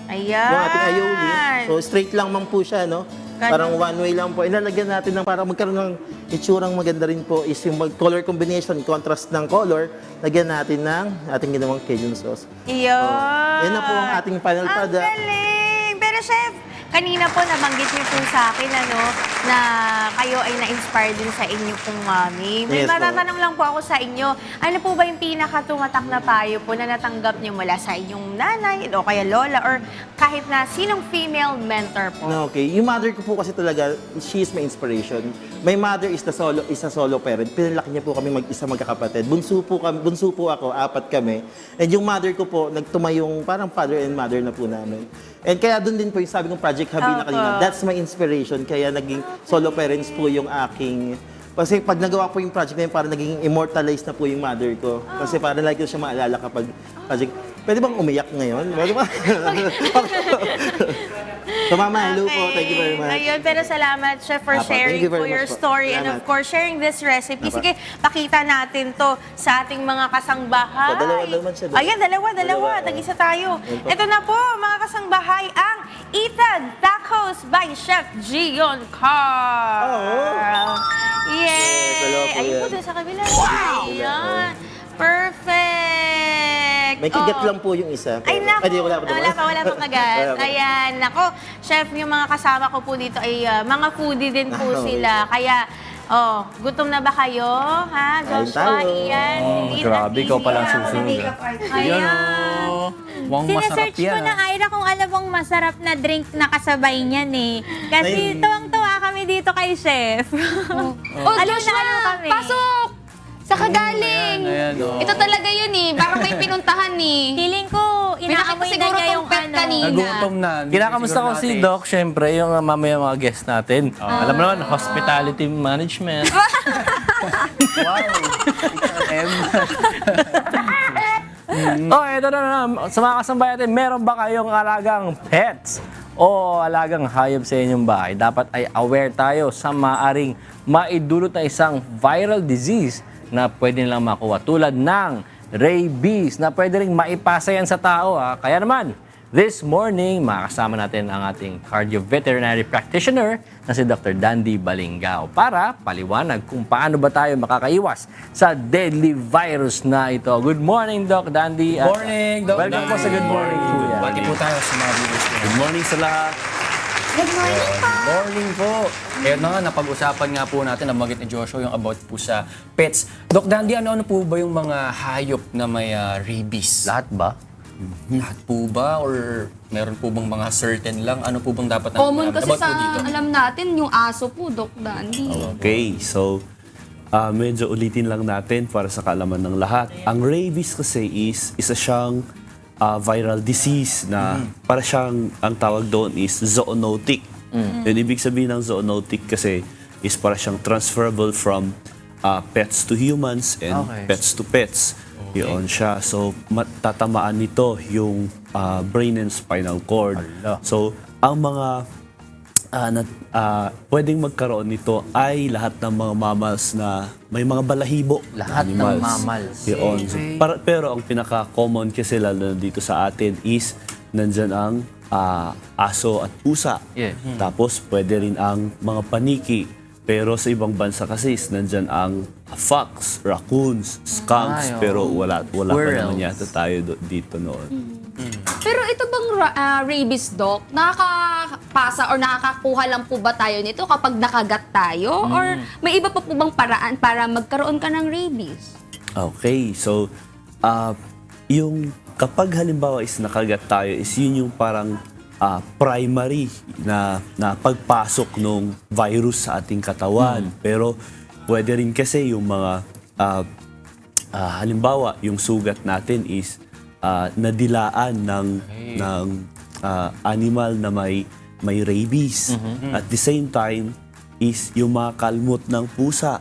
Ayan. yung ating aioli. So straight lang man po siya, no? Ganun. Parang one way lang po. Ilalagyan natin ng para magkaroon ng itsurang maganda rin po is yung color combination, contrast ng color, lagyan natin ng ating ginawang Cajun sauce. Iyon. Yan na po ang ating final Ang product. galing! Pero chef, kanina po nabanggit niyo po sa akin na kayo ay na-inspire din sa inyo pong mami. May Yes po. matatanong lang po ako sa inyo, ano po ba yung pinakatumatak na payo po na natanggap niyo mula sa inyong nanay o kaya lola or kahit na sinong female mentor po? No, okay. Yung mother ko po kasi talaga, she is my inspiration. My mother is a solo parent. Pinalaki niya po kami mag-isa magkakapatid. Bunso po ako, 4 kami. And yung mother ko po, nagtumayong parang father and mother na po namin. And kaya doon din po yung sabi kong Project Habi na kanina. That's my inspiration. Kaya naging solo parents po yung aking... Kasi pag nagawa po yung project na yun, parang naging immortalized na po yung mother ko. Kasi parang lagi ko siya maalala kapag project. Pwede bang umiyak ngayon? Pwede ba? So mama, hello po. Thank you very much. Ayun, pero salamat, Chef, for Apo, thank sharing you very po your much po. story and of Salamat. course, sharing this recipe. Apo. Sige, pakita natin to sa ating mga kasangbahay. So, dalawa naman siya, dalawa. Ayan, dalawa. Dalawa. Tag-isa tayo. Ayan po. Ito na po, mga kasangbahay, ang Itag Tacos by Chef Gion Carl. Yay! dalawa po Ayun po, yan. doon sa kabila. Ayan. Perfect. May kigat Oh. lang po yung isa. Ay, naku. Di, wala pa. Wala pa kagat. Wala pa. Ayan, nako. Chef, yung mga kasama ko po dito ay mga foodie din po Okay. sila. Kaya, gutom na ba kayo? Ha, Joshua, tayo. Ian, Celine, grabe, at ikaw palang Tia. susunod. Ayan. Mukhang masarap Sinesearch ko yan. na, Ira, kung ano bang masarap na drink na kasabay niyan eh. Kasi Ay. tuwang-tuwa kami dito kay Chef. Oh, Alam na Joshua, ano kami. pasok! Sa kagaling. Ayan, oh. Ito talaga yun eh. Parang may pinuntahan eh. Feeling ko, May nakita inaamoy na siguro niya tong yung pet ano. kanina. Nagutom na. Kinakamusta ko si Doc, syempre, yung mamaya mga guest natin. Ah. Alam mo naman, hospitality management. Oh, eto na. Sa mga kasambahay natin, meron ba kayong alagang pets o alagang hayop sa inyong bahay? Dapat ay aware tayo sa maaring maidulot na isang viral disease na pwede nilang makuha. Tulad ng rabies na pwede rin maipasa yan sa tao. Kaya naman, this morning, makakasama natin ang ating cardio-veterinary practitioner na si Dr. Dandy Balingao para paliwanag kung paano ba tayo makakaiwas sa deadly virus na ito. Good morning, Doc Dandy. At Morning, Doc Welcome po sa Good Morning Kuya. Bati po tayo sa mga viewers ko. Good morning sa lahat. Good morning po. Good morning po. Kaya na nga, napag-usapan nga po natin, nabanggit ni Joshua yung about po sa pets. Doc Dandy, ano po ba yung mga hayop na may rabies? Lahat ba? Lahat po ba? Or meron po bang mga certain lang? Ano po bang dapat natin Common malaman kasi about sa po dito? alam natin, yung aso po, Doc Dandy. Okay, so medyo ulitin lang natin para sa kaalaman ng lahat. Ang rabies kasi isa siyang viral disease na para siyang, ang tawag doon is zoonotic. Yung ibig sabihin ng zoonotic kasi is para siyang transferable from pets to humans and Okay. pets to pets. Yun siya. So, tatamaan nito yung brain and spinal cord. So, ang mga pwedeng magkaroon nito ay lahat ng mga mammals na may mga balahibo. Lahat ng animals. mammals. Yun. So, pero ang pinaka-common kasi lalo na dito sa atin is nandyan ang aso at pusa. Yeah. Tapos pwede rin ang mga paniki. Pero sa ibang bansa kasi is nandyan ang fox, raccoons, skunks. Pero wala pa naman yata tayo dito noon. Pero ito bang rabies, Doc, nakakapasa or nakakakuha lang po ba tayo nito kapag nakagat tayo? Or may iba pa po bang paraan para magkaroon ka ng rabies? Okay, so yung kapag halimbawa is nakagat tayo is yun yung parang primary na pagpasok ng virus sa ating katawan. Pero pwede rin kasi yung mga halimbawa yung sugat natin is nadilaan ng animal na may rabies. At the same time is yung mga kalmot ng pusa.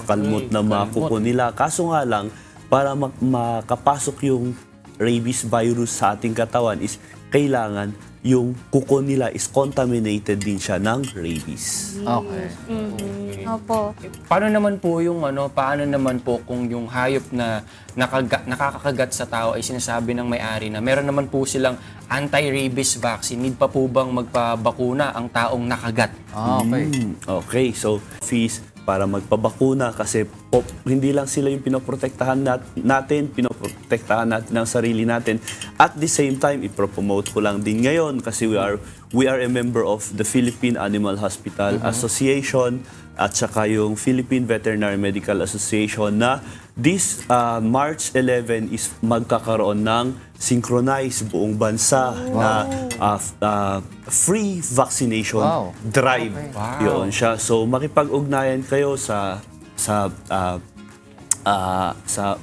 Kalmot ng mga kuko nila. Kaso nga lang, para makapasok yung rabies virus sa ating katawan is kailangan yung kuko nila is contaminated din siya ng rabies. Okay. Opo. Paano naman po kung yung hayop na nakakakagat sa tao ay sinasabi ng may-ari na meron naman po silang anti-rabies vaccine, need pa po bang magpabakuna ang taong nakagat? Okay, so fees para magpabakuna kasi hindi lang sila yung pinoprotektahan natin ang sarili natin. At the same time, ipropromote ko lang din ngayon kasi we are a member of the Philippine Animal Hospital Association at saka yung Philippine Veterinary Medical Association na this March 11 is magkakaroon ng synchronized buong bansa na free vaccination drive. Yun siya. So makipag-ugnayan kayo sa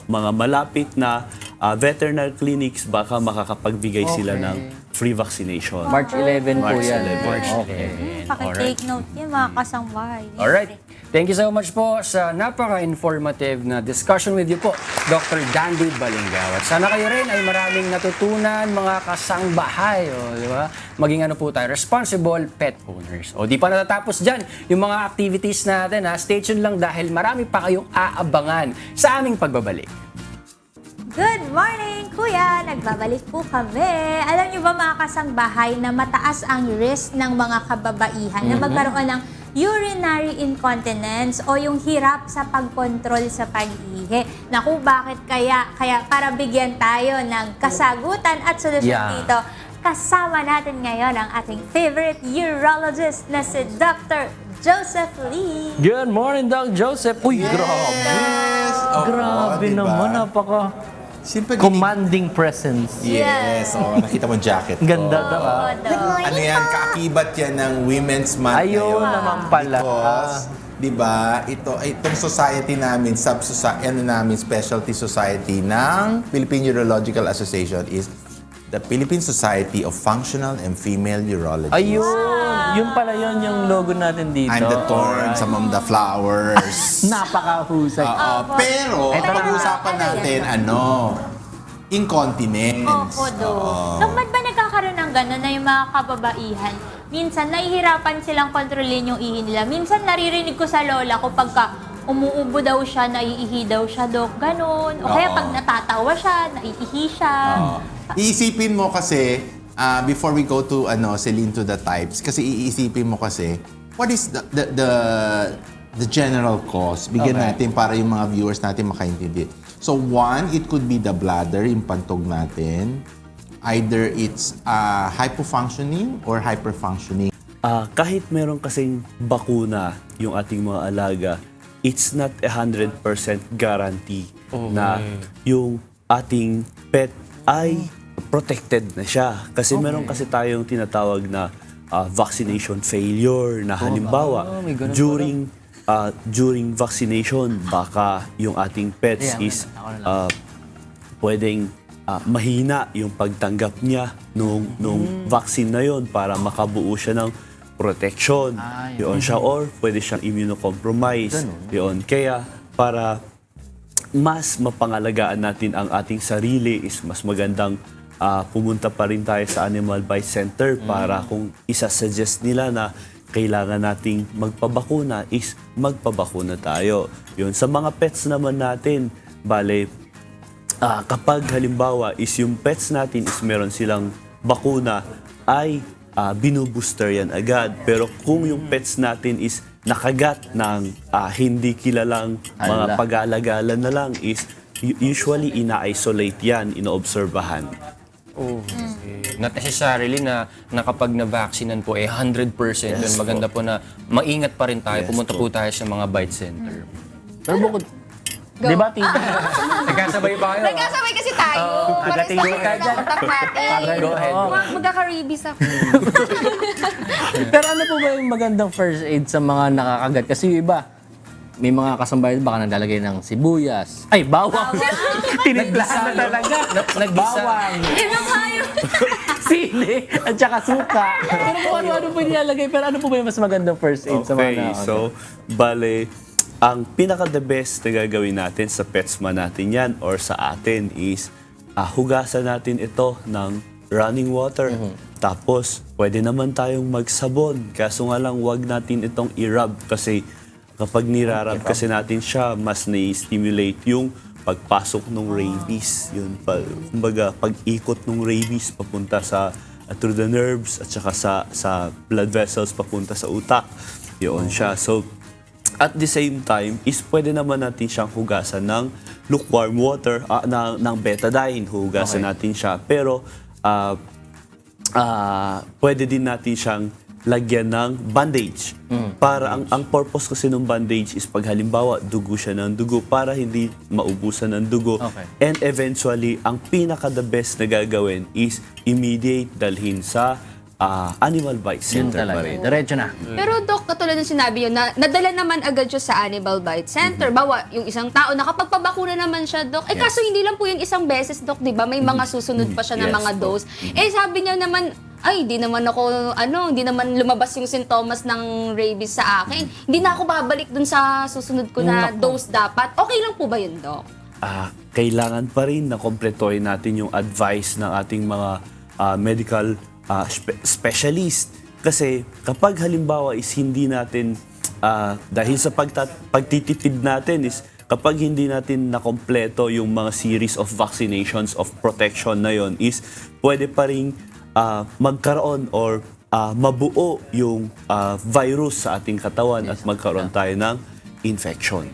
mga malapit na veterinary clinics, baka makakapagbigay sila ng free vaccination. March 11 po yan. March 11. Paki-take note yan, mga kasangbahay. Alright. Thank you so much po sa napaka-informative na discussion with you po, Dr. Dandy Balingao. At sana kayo rin ay maraming natutunan, mga kasangbahay. Di ba? Maging po tayo, responsible pet owners. Di pa natatapos dyan yung mga activities natin. Stay tuned lang dahil marami pa kayong aabangan sa aming pagbabalik. Good morning, Kuya! Nagbabalik po kami. Alam niyo ba mga kasangbahay na mataas ang risk ng mga kababaihan na magkaroon ng urinary incontinence o yung hirap sa pagkontrol sa pag-ihi. Naku, bakit kaya? Kaya para bigyan tayo ng kasagutan at solusyon dito, kasama natin ngayon ang ating favorite urologist na si Dr. Joseph Lee. Good morning, Doc Joseph. Uy, grabe. Grabe naman, napaka commanding presence. Yes, nakita mo jacket ko. Ganda daw. Ano yan, kaakibat yan ng Women's Month Ayun ngayon. naman pala. Because, di ba, itong society namin, specialty society ng Philippine Urological Association is the Philippine Society of Functional and Female Urology. Ayun. Yun pala yun yung logo natin dito. I'm the thorns among the flowers. Napakahusay. Pero, pag-uusapan natin, incontinence. Opo, Dok, ba't ba nagkakaroon ng gano'n na yung mga kababaihan? Minsan, nahihirapan silang kontrolin yung ihi nila. Minsan, naririnig ko sa lola ko pagka umuubo daw siya, naiihi daw siya, Dok. Ganon. O kaya pag natatawa siya, naiihi siya. Iisipin mo kasi, before we go to Celine to the types, kasi iisipin mo kasi, what is the general cause? Bigyan natin para yung mga viewers natin makaintindi. So one, it could be the bladder, yung pantog natin. Either it's hypofunctioning or hyperfunctioning. Kahit meron kasing bakuna yung ating mga alaga, it's not 100% guarantee na yung ating pet ay protected na siya. Kasi meron kasi tayong tinatawag na vaccination failure na halimbawa during vaccination baka yung ating pets is pwedeng mahina yung pagtanggap niya nung vaccine na yon para makabuo siya ng protection. Yun siya, or pwede siyang immunocompromise. Yun. Kaya para mas mapangalagaan natin ang ating sarili is mas magandang pumunta pa rin tayo sa Animal Bite Center para kung isa-suggest nila na kailangan nating magpabakuna is magpabakuna tayo. Yun. Sa mga pets naman natin, bale, kapag halimbawa is yung pets natin is meron silang bakuna, ay binubooster yan agad. Pero kung yung pets natin is nakagat ng hindi kilalang mga pag-aalagalan na lang is usually ina-isolate yan, inoobserbahan. Not necessarily na kapag na-vaccinan po 100%. Yun, maganda po na maingat pa rin tayo. Pumunta po tayo sa mga bite center. Pero bukod, di ba, Tito? Nagkasabay pa kayo. Nagkasabay kasi tayo. agating Pares ka tayo dyan. ng utak natin. Go ahead. Magkaka-rabies ako. Pero ano po ba yung magandang first aid sa mga nakakagat? Kasi yung iba, may mga kasambahay baka naglalagay ng sibuyas. Ay, bawang! Tiniglahan na talaga. Bawang. Sili at saka suka. Pero kung ano-ano po nilalagay. Pero ano po ba yung mas magandang first aid sa mga nakakagat? So, bale, ang pinaka-the best na gagawin natin sa pets man natin yan or sa atin is hugasan natin ito ng running water. Tapos, pwede naman tayong magsabon. Kaso nga lang, wag natin itong i-rub kasi kapag nirarab kasi natin siya, mas na-stimulate yung pagpasok ng rabies. Yun, kumbaga, pag-ikot ng rabies papunta sa through the nerves at saka sa blood vessels papunta sa utak. Yun siya. So, at the same time, is pwede naman natin siyang hugasan ng lukewarm water, ng betadine, hugasan natin siya. Pero, pwede din natin siyang lagyan ng bandage. Para ang purpose kasi ng bandage is pag halimbawa dugo siya ng dugo para hindi maubusan ng dugo. And eventually, ang pinaka-the best na gagawin is immediate dalhin sa Animal Bite Center pa rin. Diretso na. Pero Doc, katulad ng sinabi yun, nadala naman agad siya sa Animal Bite Center. Bawa, yung isang tao, nakapagpabakuna naman siya, Doc. Kaso hindi lang po yung isang beses, Doc, di ba? May mga susunod pa siya na mga dose. Sabi niya naman, ay, di naman ako, hindi naman lumabas yung sintomas ng rabies sa akin. Hindi na ako babalik dun sa susunod ko na dose dapat. Okay lang po ba yun, Doc? Kailangan pa rin na kompletohin natin yung advice ng ating mga medical specialist. Kasi kapag halimbawa is hindi natin, dahil sa pagtitipid natin is kapag hindi natin nakompleto yung mga series of vaccinations of protection na yon is pwede pa rin magkaroon or mabuo yung virus sa ating katawan at magkaroon tayo ng infection.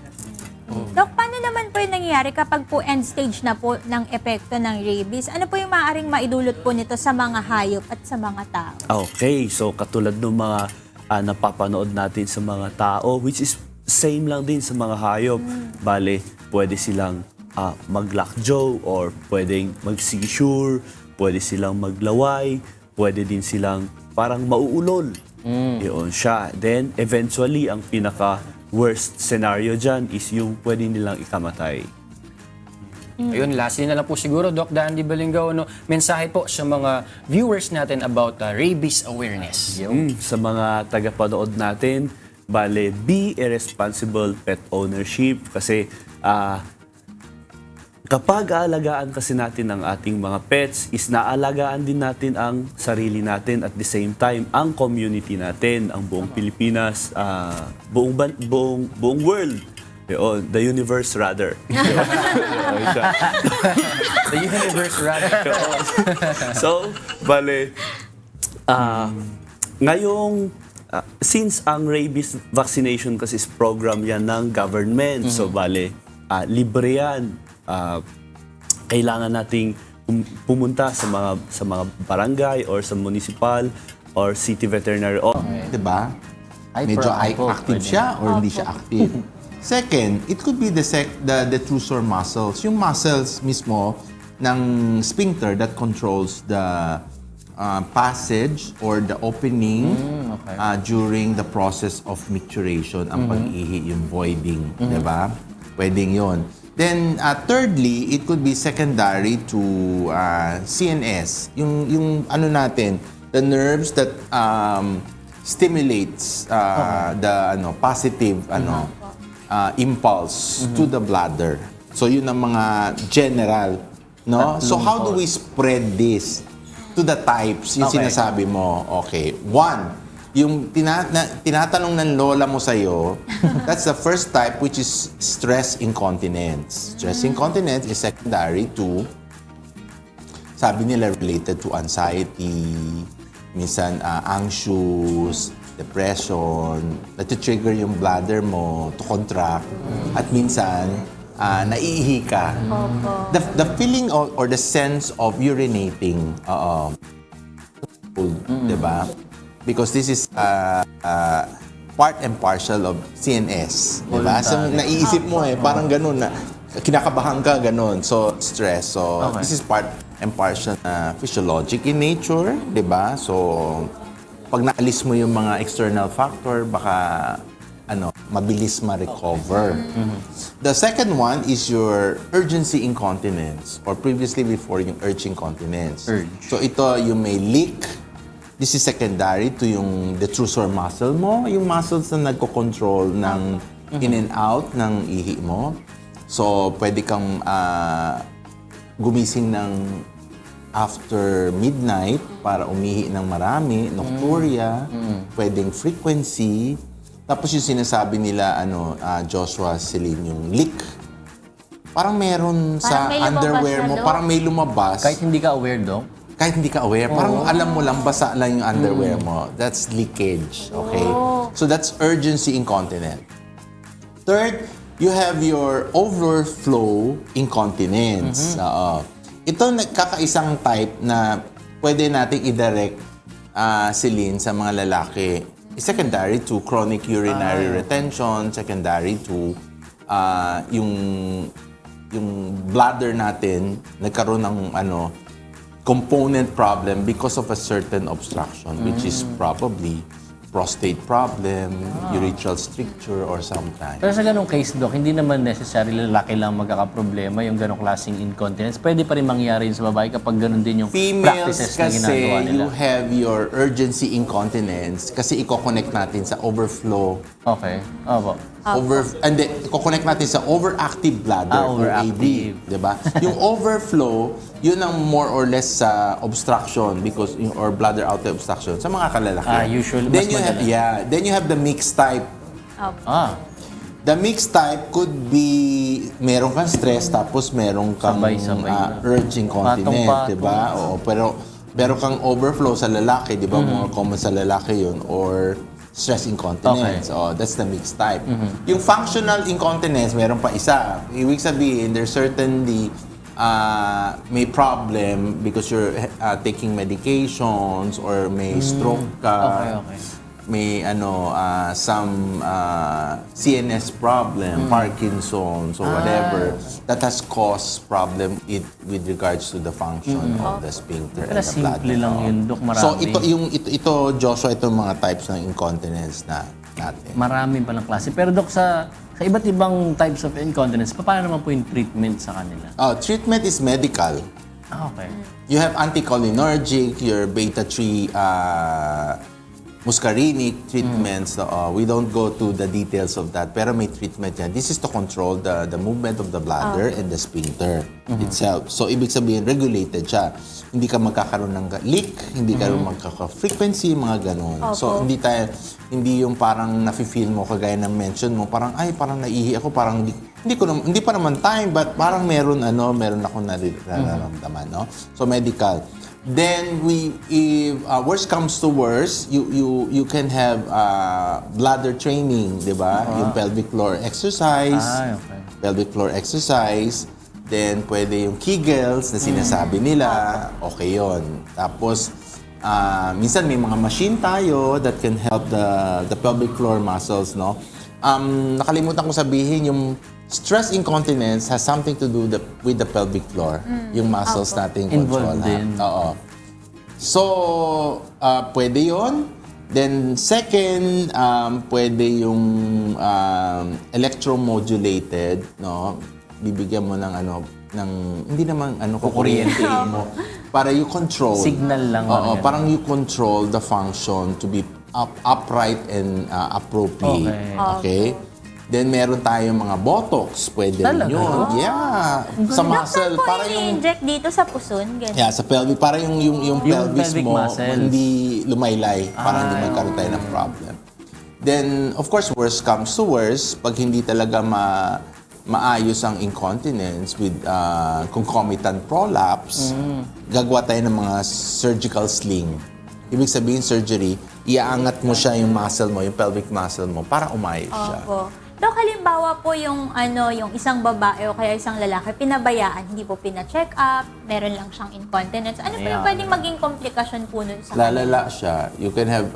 Dok, paano naman po yung nangyayari kapag po end stage na po ng epekto ng rabies? Ano po yung maaaring maidulot po nito sa mga hayop at sa mga tao? Okay, so katulad ng mga napapanood natin sa mga tao, which is same lang din sa mga hayop. Bale, pwede silang mag-lockjaw or pwedeng mag-seizure, pwede silang maglaway, pwede din silang parang mauulol. Yun siya. Then, eventually, ang pinaka-worst scenario dyan is yung pwede nilang ikamatay. Ayun, lastly na lang po siguro, Doc Dandy Balingao, mensahe po sa mga viewers natin about rabies awareness. Sa mga tagapanood natin, bale, be a responsible pet ownership kasi kapag aalagaan kasi natin ang ating mga pets, is naalagaan din natin ang sarili natin at the same time, ang community natin, ang buong Pilipinas, buong world. Yun, the universe rather. The universe rather. So, bale, ngayong, since ang rabies vaccination kasi is program yan ng government, so bale, libre yan. Kailangan nating pumunta sa mga barangay or sa municipal or city veterinary office. Diba? Medyo active siya or hindi siya active. Second, it could be the detrusor muscles. Yung muscles mismo ng sphincter that controls the passage or the opening during the process of micturition, ang pag-ihi, yung voiding. Diba? Pwedeng yon. Then, thirdly, it could be secondary to CNS. Yung ano natin, the nerves that stimulates the positive impulse to the bladder. So, yun ang mga general No? So how do Tatlong we spread this to the types, yung Okay. sinasabi mo? Okay. One, yung tinatanong ng lola mo sa'yo, that's the first type, which is stress incontinence. Stress incontinence is secondary to, sabi nila, related to anxiety, minsan anxious, depression, nati-trigger yung bladder mo to contract, at minsan, naiihi ka. The feeling or the sense of urinating, diba? Because this is part and parcel of CNS, diba? So, naiisip mo parang ganun na, kinakabahan ka, ganun. So, stress. So, Okay. this is part and parcel na physiologic in nature, diba? So, pag naalis mo yung mga external factor, baka mabilis ma-recover. The second one is your urgency incontinence or previously before yung urge incontinence. So ito yung may leak. This is secondary to yung detrusor muscle mo, yung muscles na nagko-control ng in and out ng ihi mo. So pwede kang gumising ng after midnight para umihi ng marami, nocturia, pwedeng frequency. Tapos yung sinasabi nila, Joshua, Celine, yung leak. Parang meron sa may lumabas underwear na, mo, Dok. parang may lumabas. Kahit hindi ka aware, Dok? Kahit hindi ka aware. Parang alam mo lang, basa lang yung underwear mo. That's leakage, okay? So that's urgency incontinence. Third, you have your overflow incontinence. Ito nagkakaisang type na pwede nating i-direct, Celine, sa mga lalaki. Secondary to chronic urinary retention, secondary to yung bladder natin nagkaroon ng component problem because of a certain obstruction, which is probably prostate problem, urethral stricture, or sometimes. Pero sa ganong case, Doc, hindi naman necessarily lalaki lang magkakaproblema yung ganong klaseng incontinence. Pwede pa rin mangyari yun sa babae kapag ganon din yung Females practices na kasi ginagawa nila. you have your urgency incontinence kasi i-connect natin sa overflow. Okay. Opo. I-connect natin sa overactive bladder or overactive. OAB, 'di ba? Yung overflow, yun ang more or less sa obstruction because or bladder outlet obstruction sa mga kalalaki. Usually Then mas you have madala. then you have the mixed type. The mixed type could be meron kang stress tapos meron kang Sabay-sabay na. urge incontinence, Patong-patong. 'di ba? Oo, pero meron kang overflow sa lalaki, 'di ba? More common sa lalaki 'yun or stress incontinence. Okay. Oh, that's the mixed type. Yung functional incontinence, meron pa isa. Ibig sabihin, there's certainly may problem because you're taking medications or may stroke ka. Okay. May some CNS problem, Parkinson's or whatever that has caused problem with regards to the function of the sphincter and Pero the bladder. simple lang yun, Dok. Marami. So ito Joshua, itong mga types ng incontinence natin. Marami palang klase. Pero Dok, sa iba't ibang types of incontinence, paano naman po yung treatment sa kanila? Treatment is medical. Okay. You have anticholinergic, your beta-3 muscarinic treatments. We don't go to the details of that, pero may treatment yan. This is to control the movement of the bladder and the sphincter itself. So, ibig sabihin, regulated siya. Hindi ka magkakaroon ng leak, hindi ka magkaka-frequency, mga ganon. So, hindi yung parang nafe-feel mo, kagaya ng mention mo, parang naihi ako, parang hindi pa naman time, but parang meron akong nararamdaman, no? So, medical. Then if worst comes to worst, you can have bladder training, 'di ba? Yung pelvic floor exercise. Okay. Pelvic floor exercise. Then pwede yung Kegels na sinasabi nila, okay 'yon. Tapos minsan may mga machine tayo that can help the pelvic floor muscles, no? Nakalimutan ko sabihin yung stress incontinence has something to do with the pelvic floor. Yung muscles natin control. Involved din. Oo. So, pwede yon. Then, second, pwede yung electromodulated, no? Bibigyan mo ng hindi naman kukuryente mo. Para you control. Signal lang. Oo, parang you control the function to be upright and appropriate. Okay. Okay? Then meron tayong mga botox, pwede rin Talaga? yun. Yeah. Sa muscle, Saan po para yung ini-inject dito sa puson? Ganun. yeah, sa pelvic, para yung pelvis pelvic mo muscles. hindi lumaylay, para hindi magkaroon tayo ng problem. Then, of course, worst comes to worst, pag hindi talaga maayos ang incontinence with concomitant prolapse, gagawa tayo ng mga surgical sling. Ibig sabihin, surgery, iaangat mo siya yung muscle mo, yung pelvic muscle mo, para umayos siya. Opo. Dok, halimbawa po yung yung isang babae o kaya isang lalaki, pinabayaan, hindi po pina-check up, meron lang siyang incontinence. Ano po yung pwedeng maging komplikasyon po nun sa Lalala siya. You can have,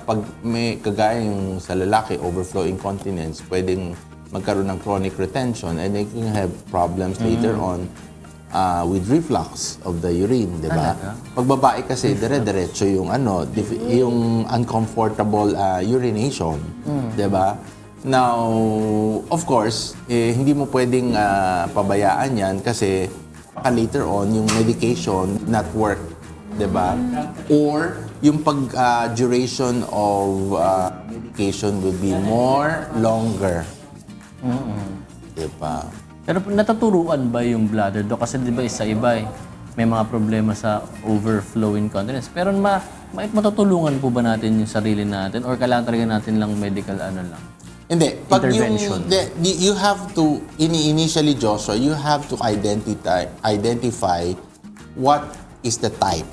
pag may kagaya yung sa lalaki, overflow incontinence, pwedeng magkaroon ng chronic retention and they can have problems later on with reflux of the urine, di ba? Pag babae kasi, dire-diretso yung yung uncomfortable urination, di ba? Now, of course, hindi mo pwedeng pabayaan yan kasi later on, yung medication not work, di ba? Or yung duration of medication will be more longer. Di ba? Pero natuturuan ba yung bladder do? Kasi di ba isa-iba may mga problema sa overflow incontinence. Pero matutulungan po ba natin yung sarili natin or kailangan talaga natin lang medical lang? Hindi. Pag Intervention. you have to, initially Joshua, you have to identify what is the type.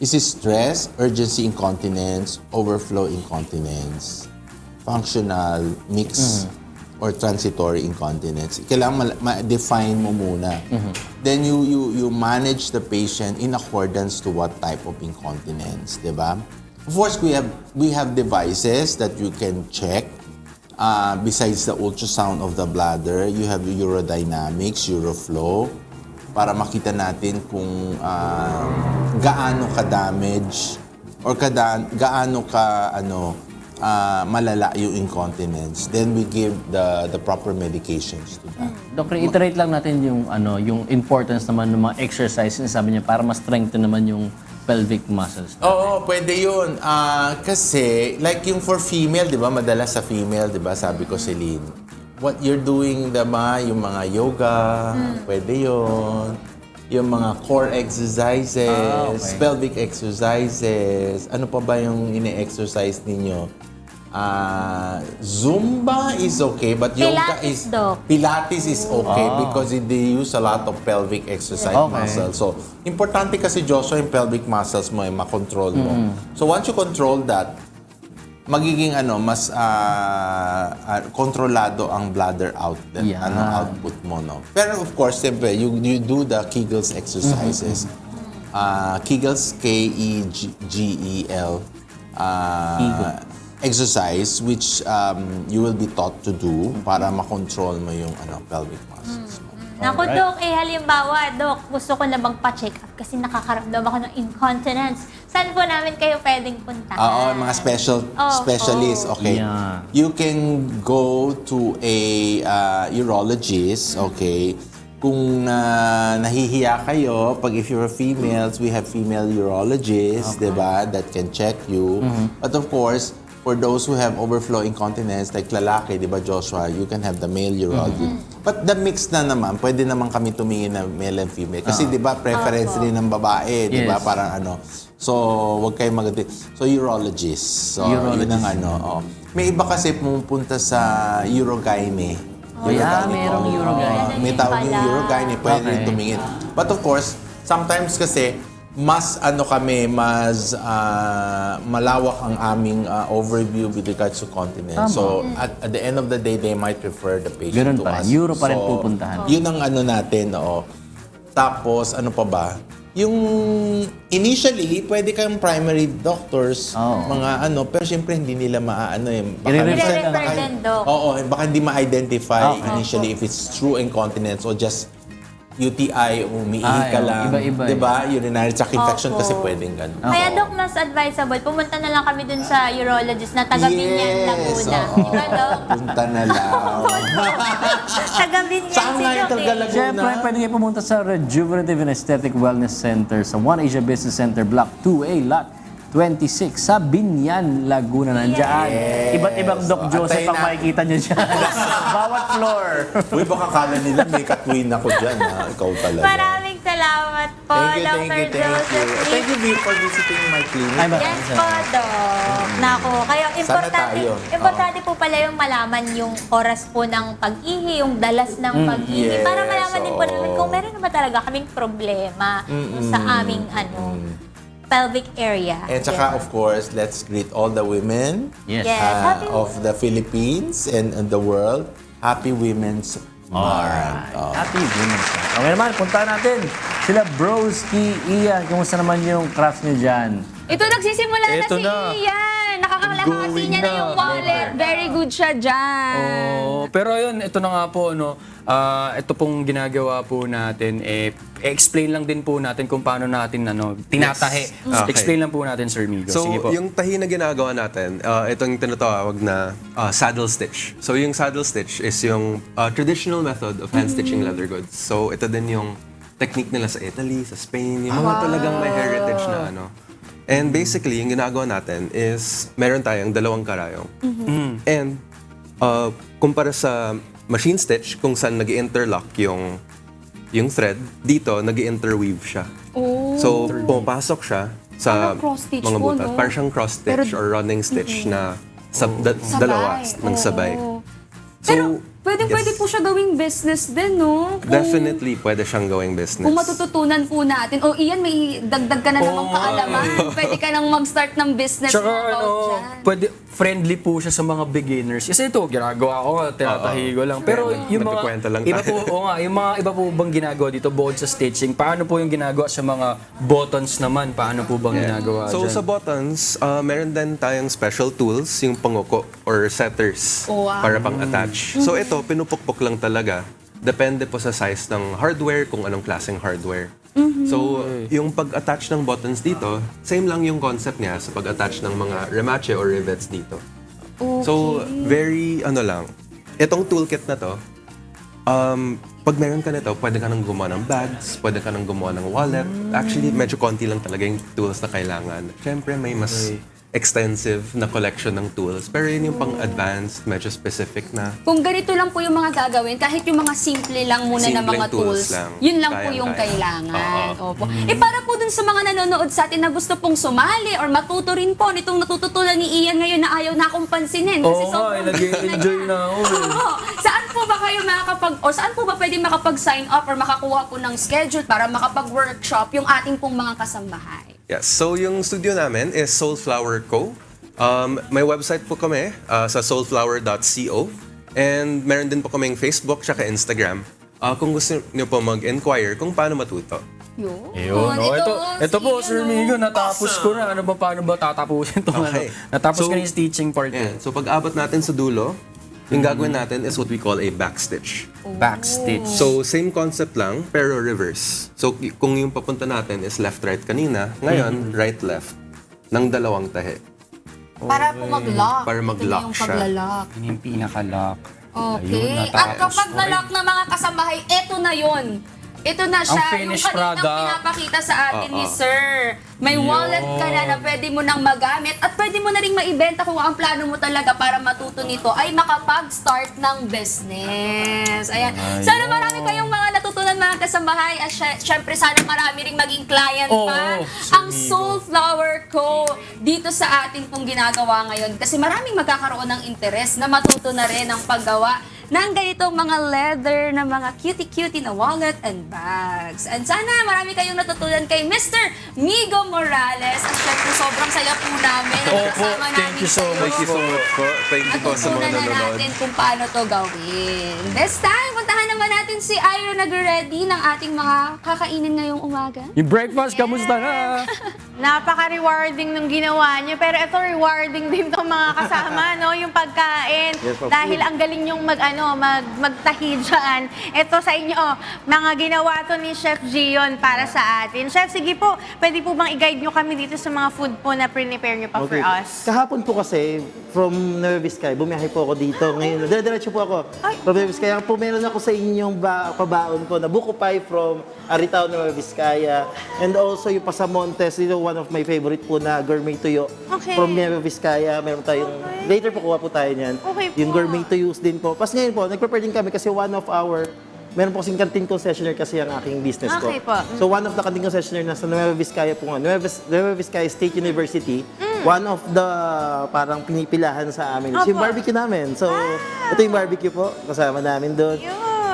Is it stress, urgency incontinence, overflow incontinence, functional, mixed, or transitory incontinence? Kailangan ma-define mo muna. Then you manage the patient in accordance to what type of incontinence, di ba? Of course, we have devices that you can check. Besides the ultrasound of the bladder, you have urodynamics, uroflow, para makita natin kung gaano ka-damage or gaano ka malala yung incontinence. Then we give the proper medications to that. Dok, reiterate lang natin yung importance naman ng mga exercise na sabi niya para ma-strengthen naman yung pelvic muscles. Oo, pwede yun. Kasi, like yung for female, di ba, madalas sa female, di ba, sabi ko, Celine, what you're doing, yung mga yoga, pwede yun. Yung mga core exercises, pelvic exercises, ano pa ba yung ine-exercise ninyo? Zumba is okay, but yoga Pilates, Doc. Pilates is okay because they use a lot of pelvic exercise muscles. So, importante kasi, Joshua, yung pelvic muscles mo, makontrol mo. So, once you control that, magiging mas kontrolado ang bladder output mo, no? Pero of course, siyempre, you do the Kegels exercises. Kegels, K-E-G-E-L. Exercise which you will be taught to do para makontrol mo yung pelvic muscles mo. Naku, Dok, halimbawa, Dok, gusto ko na magpa-check up kasi nakakaramdam ako ng incontinence. Saan po namin kayo pwedeng puntahan? Oo, mga specialists, okay. Yeah. You can go to a urologist, okay. Kung nahihiya kayo, if you're females, we have female urologists, diba, that can check you. But of course, for those who have overflow incontinence, like lalaki, di ba, Joshua, you can have the male urologist. But the mix na naman, pwede naman kami tumingin na male and female. Kasi di ba, preference rin ng babae, di ba, parang So, wag kayo So, urologist. So, yun ang May iba kasi pumupunta sa urogyne. Merong urogyne. May tawag yung urogyne, pwede rin tumingin. But of course, sometimes kasi, mas malawak ang aming overview with regards to continence. So, at the end of the day, they might refer the patient Ganun to pa rin. us. Euro pa rin pupuntahan. Yun ang natin, Tapos, ano pa ba? Yung initially, pwede kayong primary doctors, mga pero syempre hindi nila I-refer din, Doc. baka hindi ma-identify initially if it's true incontinence or just UTI, umiihi ka lang. Iba-iba Di ba? Urinary tract infection Opo. kasi pwedeng ganun. Kaya, Dok, mas advisable, pumunta na lang kami dun sa urologist na taga-Binyan, Laguna. Di ba, Dok? Punta na lang. Taga-Binyan Saan si nga yung Doc, Tagalaguna? Siyempre, pwede kayo pumunta sa Rejuvenative and Aesthetic Wellness Center sa One Asia Business Center, Block 2A, Lot 26 sa Binyan, Laguna. Nandiyan. Iba't ibang Doc Joseph Antayin ang na- makikita nyo dyan. Bawat floor. Uy, baka kala nila may katwin ako dyan, ha? Ikaw talaga. Maraming salamat po, Thank you, Dr. thank you, thank you. Joseph. Thank you, Vic, for visiting my clinic. Yes po, Doc. Nako, kaya importante, tayo. importante po pala yung malaman yung oras po ng pag-ihi, yung dalas ng pag-ihi, yes, para malaman din po namin oo. kung meron na ba talaga kaming problema sa aming pelvic area. And saka, of course, let's greet all the women Yes. Yes, happy of the Philippines and the world. Happy Women's Month. Oh. Happy Women's Month. Okay naman, punta natin. Sila Broski, Ian, kumusta naman yung crafts nyo dyan? Ito, nagsisimula na Ito si na. Ian. Nakakalaki Going niya na na. yung wallet. Very good siya dyan. Oh, pero ayun, ito na nga po, ito pong ginagawa po natin, explain lang din po natin kung paano natin tinatahi. Yes. Okay. Explain lang po natin, Sir Migo. So, Sige po. yung tahi na ginagawa natin, itong tinatawag na saddle stitch. So, yung saddle stitch is yung traditional method of hand stitching leather goods. So, ito din yung technique nila sa Italy, sa Spain, yung mga talagang may heritage na And basically, yung ginagawa natin is meron tayong dalawang karayong. And kumpara sa machine stitch, kung saan nag-interlock yung thread, dito nag-interweave siya. So, pumapasok siya sa Parang cross-stitch mga po, butas. no? Parang siyang cross-stitch or running stitch na dalawa ng sabay. Oo. So, Pero pwede yes. po siya gawing business din, no? Definitely, pwede siyang gawing business. Kung matututunan po natin, Ian, may dagdag ka na namang kaalaman. Pwede ka nang mag-start ng business Tsaka mo about dyan. pwede, friendly po siya sa mga beginners. Kasi ito, ginagawa ko, tinatahi ko lang. Pero yung mga, Nagkukwenta lang iba tayo. po, yung mga iba po bang ginagawa dito bukod sa stitching? Paano po yung ginagawa sa mga buttons naman? Paano po bang ginagawa So dyan? sa buttons, meron din tayong special tools, yung panguko or setters para pang-attach. So ito, pinupukpok lang talaga. Depende po sa size ng hardware, kung anong klaseng hardware. So, yung pag-attach ng buttons dito, same lang yung concept niya sa pag-attach ng mga remache or rivets dito. So, very, itong toolkit na to, pag meron ka nito, pwede ka nang gumawa ng bags, pwede ka nang gumawa ng wallet. Actually, medyo konti lang talaga yung tools na kailangan. Siyempre, may mas extensive na collection ng tools. Pero yun yung pang-advanced, medyo specific na. Kung ganito lang po yung mga gagawin, kahit yung mga simple lang muna na mga Simpleng tools tools, lang. yun lang po Kayang-kaya. yung kailangan. Oo. Opo. Para po dun sa mga nanonood sa atin na gusto pong sumali or matuto rin po nitong natututunan ni Ian ngayon na ayaw na akong pansinin. Kasi Oo nga, nag-enjoy na ako. Oo. Saan po ba kayo saan po ba pwede makapag-sign up or makakuha po ng schedule para makapag-workshop yung ating pong mga kasambahay? Yes. So, yung studio namin is Soulflower Co. May website po kami sa soulflower.co. And meron din po kaming Facebook tsaka Instagram. Kung gusto niyo po mag-inquire kung paano matuto. Ayun. Ito po, Sir Migo, natapos ko na. Paano ba tatapusin ito? Okay. Natapos So, ko na yung stitching part. Ayan. So, pag abot natin sa dulo, yung gagawin natin is what we call a backstitch. Backstitch. So, same concept lang, pero reverse. So, kung yung papunta natin is left-right kanina, ngayon, right-left, ng dalawang tahi. Para po mag-lock. Para mag-lock Ito na yung siya. pagla-lock. Yun yung pinaka-lock. Okay. At kapag na-lock na mga kasambahay, ito na yun. Ito na siya, yung finished kaninang product. pinapakita sa atin ni Sir. May wallet ka na pwede mo nang magamit at pwede mo na rin maibenta kung ang plano mo talaga para matuto nito ay makapag-start ng business. Ayan. Sana marami kayong mga natutunan mga kasambahay at syempre sana marami ring maging client pa. Ang Soulflower Co. dito sa atin pong ginagawa ngayon kasi maraming magkakaroon ng interest na matuto na rin ang paggawa ng ganitong mga leather na mga cutie-cutie na wallet and bags. And sana marami kayong natutunan kay Mr. Migo Morales. At syempre, sobrang saya po namin. Kasama thank you so much. Thank you so much po. Thank you po sa mga Natutunan na nanonood. natin kung paano to gawin. This time, puntahan naman natin si Ira nag-ready ng ating mga kakainin ngayong umaga. Yung breakfast, kamusta na? Napaka-rewarding nung ginawa niyo. Pero ito, rewarding din itong mga kasama, no? Yung pagkain. Dahil ang galing yung magtahi dyan. Ito sa inyo, mga ginawa to ni Chef Gion para sa atin. Chef, sige po, pwede po bang i-guide nyo kami dito sa mga food po na prepare nyo pa for us? Kahapon po kasi, from Nueva Vizcaya. Bumiyahe po ako dito. Ngayon, dire-diretso po ako. From Nueva Vizcaya. Po, meron ako sa inyong pabaon ko na buko pie from Aritao, Nueva Vizcaya. And also yung Pasamontes, dito one of my favorite po na gourmet tuyo. Okay. From Nueva Vizcaya. Meron tayong, later po kuha po tayo niyan. Okay po. Yung gourmet tuyos din po. Pas ngayon po, nag-prepare din kami kasi one of our meron po kasing canteen concessionaire kasi ang aking business ko. Okay po. So one of the canteen concessionaire nasa Nueva Vizcaya po nga. Nueva Vizcaya State University. One of the parang pinipilahan sa amin. Yung barbecue namin. So ito yung barbecue po. Kasama namin doon.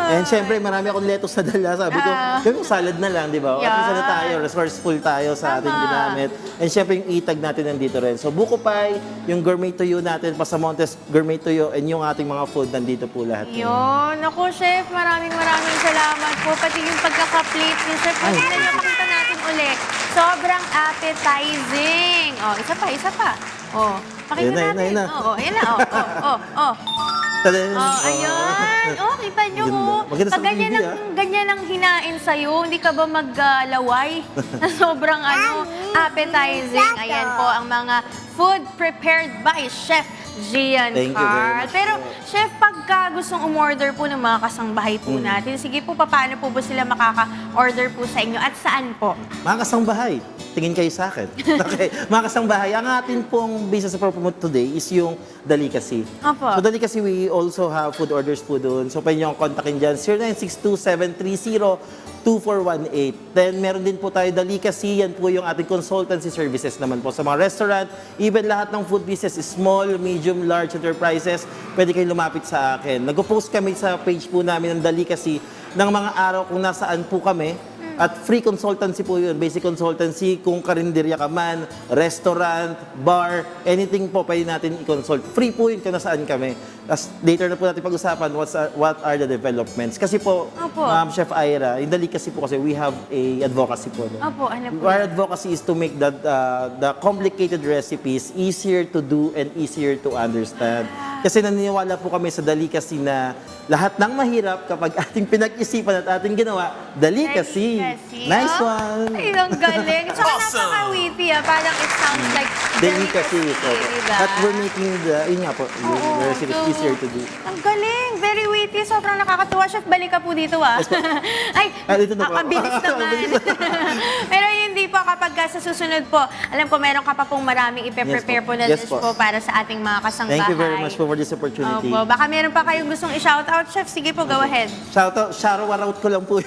And syempre, marami akong lettuce na dala. Sabi ko, gawin ko salad na lang, di ba? At least na tayo, resourceful tayo sa ating ginamit. And syempre, yung itag natin nandito rin. So, buko pie, yung gourmet tuyo natin, Pasamontes gourmet tuyo, and yung ating mga food, nandito po lahat. Yun. Ako, Chef, maraming salamat po. Pati yung pagkaka-plate ni Chef. Pati na yung makita natin uli. Sobrang appetizing. Oh, isa pa. Oh, pakita natin. Oh, ayan na. Oh. Tadaan! Oh, ayun. Oh, kita nyo mo. Maganda sa Pag TV, ganyan ang hinain sa'yo, hindi ka ba maglaway? Na sobrang appetizing. Ayan po ang mga food prepared by Chef Gian Thank you very Carl. much Pero, po. Chef, pagka gustong umorder po ng mga kasangbahay po natin, sige po, paano po ba sila makaka-order po sa inyo at saan po? Mga kasangbahay, tingin kayo sa akin. Okay, mga kasangbahay, ang atin pong business na promote today is yung Delicacy. Opo. So Delicacy, we also have food orders po doon. So pwede nyo kontakin dyan, 0962-730-2418. Then meron din po tayo Delicacy, yan po yung ating consultancy services naman po sa mga restaurant. Even lahat ng food business, small, medium, large enterprises, pwede kayong lumapit sa akin. Nag-post kami sa page po namin ng Delicacy ng mga araw kung nasaan po kami. At free consultancy po yun, basic consultancy, kung karinderya ka man, restaurant, bar, anything po pwede natin i-consult. Free po yun kung nasaan kami. As later na po natin pag-usapan what are the developments. Kasi po, Ma'am Chef Ira, yung Delicacy po kasi we have a advocacy po. No? Opo, ano po? Our advocacy is to make the complicated recipes easier to do and easier to understand. Kasi naniniwala po kami sa Delicacy na lahat ng mahirap kapag ating pinag-isipan at ating ginawa, Delicacy. Nice one! Ay, ang galing. Tsaka napaka-witty Parang it sounds like Delicacy. diba? But we're making yun nga po, yung recipe easier to do. Ang galing. Very witty. Sobrang nakakatuwa. Chef, balik ka po dito Ay, dito na po. ang bilis naman. Pero hindi po kapag sa susunod po, alam ko meron ka pa pong maraming ipe-prepare po na Yes dish po. po para sa ating mga kasangbahay. Thank you very much for this opportunity. Opo. Baka meron pa kayong gustong i-shoutout, Chef. Sige po, go ahead. Shoutout ko lang po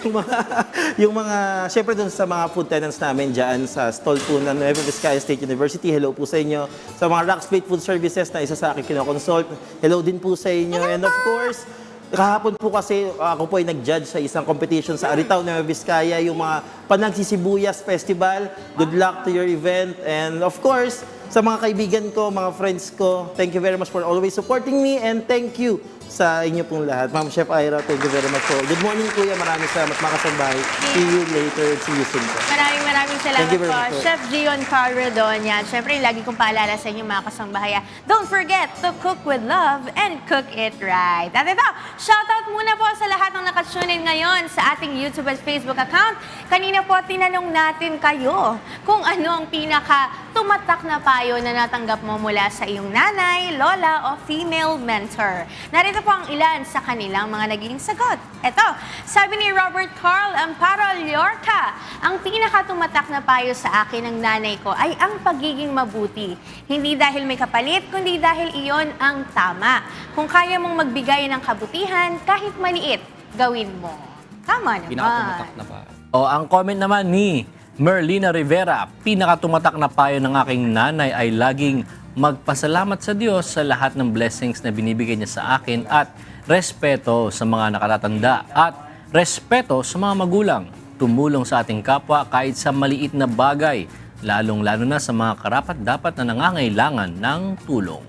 yung mga syempre dun sa mga food tenants namin dyan sa stall po ng Nueva Vizcaya State University. Hello po sa inyo. Sa mga Rock's Plate Food Services na isa sa akin kinoconsult. Hello din po sa inyo. And of course, kahapon po kasi ako po ay nag-judge sa isang competition sa Aritao, Nueva Vizcaya, yung mga Panagsisibuyas Festival. Good luck to your event. And of course, sa mga kaibigan ko, mga friends ko, thank you very much for always supporting me and thank you sa inyo pong lahat. Ma'am Chef Ira, thank you very much po. Good morning, Kuya. Maraming salamat, mga kasambay. See you later. See you soon po. Maraming salamat Thank you very po. much po. Chef Gian Carredon yan. Siyempre, lagi kong paalala sa inyo mga kasangbahay. Don't forget to cook with love and cook it right. At ito, shoutout muna po sa lahat ng nakatunin ngayon sa ating YouTube at Facebook account. Kanina po, tinanong natin kayo kung ano ang pinaka tumatak na payo na natanggap mo mula sa iyong nanay, lola o female mentor. Narito po ang ilan sa kanilang mga naging sagot. Ito, sabi ni Robert Carl Amparo Llorca, ang pinakatumatak na payo sa akin ng nanay ko ay ang pagiging mabuti. Hindi dahil may kapalit, kundi dahil iyon ang tama. Kung kaya mong magbigay ng kabutihan, kahit maliit, gawin mo. Tama naman. Pinakatumatak na pa. O, ang comment naman ni Merlina Rivera, pinakatumatak na payo ng aking nanay ay laging magpasalamat sa Diyos sa lahat ng blessings na binibigay niya sa akin at respeto sa mga nakatatanda at respeto sa mga magulang. Tumulong sa ating kapwa kahit sa maliit na bagay, lalong-lalo na sa mga karapat-dapat na nangangailangan ng tulong.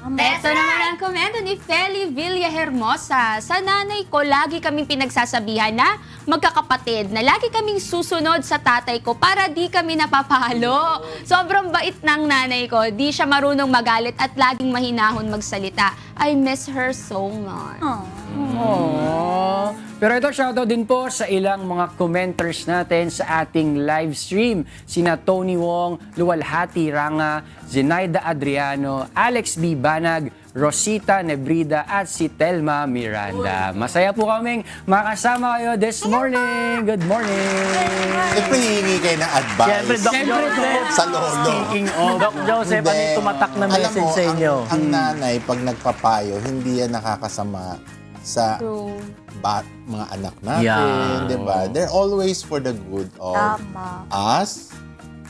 Ito naman ang komento ni Feli Villahermosa. Sa nanay ko, lagi kaming pinagsasabihan na magkakapatid, na lagi kaming susunod sa tatay ko para di kami napapalo. Sobrang bait ng nanay ko. Di siya marunong magalit at laging mahinahon magsalita. I miss her so much. Aww. Pero ito, shoutout din po sa ilang mga commenters natin sa ating live stream. Sina Tony Wong, Luwalhati Ranga, Zenaida Adriano, Alex B. Banag, Rosita Nebrida at si Telma Miranda. Masaya po kaming makasama kayo this morning. Good morning! Siyempre, hihingi kayo ng advice. Siyempre, Doc Joseph. Sa lolo. Speaking of, Doc Joseph, ano yung tumatak na Alam message mo, sa inyo? Ang nanay, pag nagpapayo, hindi yan nakakasama sa mga anak natin, Yeah. di ba? They're always for the good of Tama. us.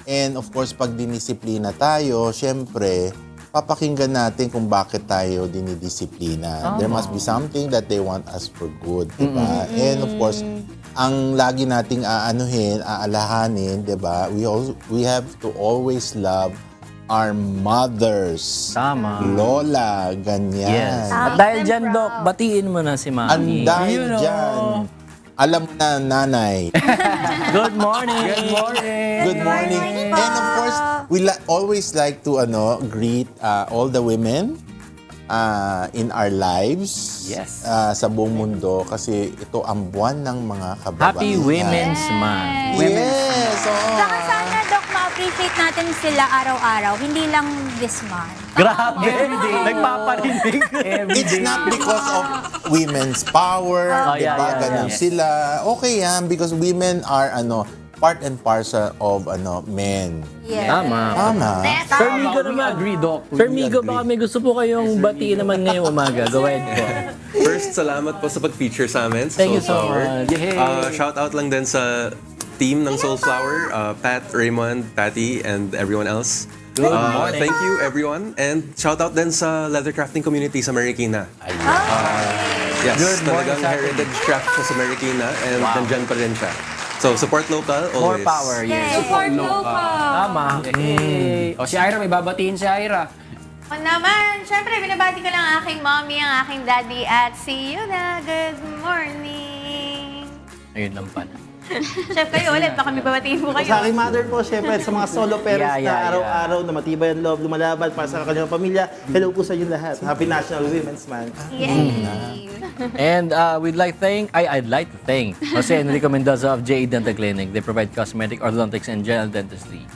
And of course, pag dinisiplina tayo, syempre, papakinggan natin kung bakit tayo dinidisiplina. There must be something that they want us for good, di ba? And of course, ang lagi nating aalahanin, di ba? We have to always love our mothers. Tama. Lola, ganyan. Yes. At dahil dyan, Doc, batiin mo na si And Mami. dahil dyan, alam mo na, nanay. Good morning! good morning! Good morning. And of course, we always like to greet all the women in our lives. Yes. Sa buong mundo kasi ito ang buwan ng mga kababaihan. Happy Women's Month. Yes! oo. Saka sana, Doc, ma-appreciate natin sila araw-araw, hindi lang this month. Grabe! Nagpaparinig. It's not because of women's power, Oh, di yeah, ba? yeah, Ganun yeah. sila. Okay yan because women are part and parcel of men. Yes. Tama. Tama. Sir Migo We naman. agree, Doc. Sir Migo, baka may gusto po kayong batiin naman ngayong umaga. Go ahead po. First, salamat po sa pag-feature sa amin sa Thank you so Soulflower. much. Yay! Shout out lang din sa team ng Soulflower, Pat, Raymond, Patty, and everyone else. Good morning. Thank you, everyone. And shout out din sa leather crafting community sa Marikina. Yes, Good morning talagang sa atin. heritage craft siya sa Marikina and nandyan pa rin siya. So, support local, More always. power, yes. Support local. Tama. O si Ira, may babatiin si Ira. O naman, syempre, binabati ko lang ang aking mommy, ang aking daddy, at see you na. Good morning. Ayun lang pala. Chef, kayo ulit, baka may babatiin po kayo. Sa aking mother po, syempre, sa mga solo parents Yeah, yeah, na araw-araw na matibay ang loob, lumalaban para sa kanilang pamilya. Hello po sa inyo lahat. Happy National Women's Month. Yay! And I'd like to thank Jose Enrico Mendoza of JE Dental Clinic. They provide cosmetic, orthodontics, and general dentistry.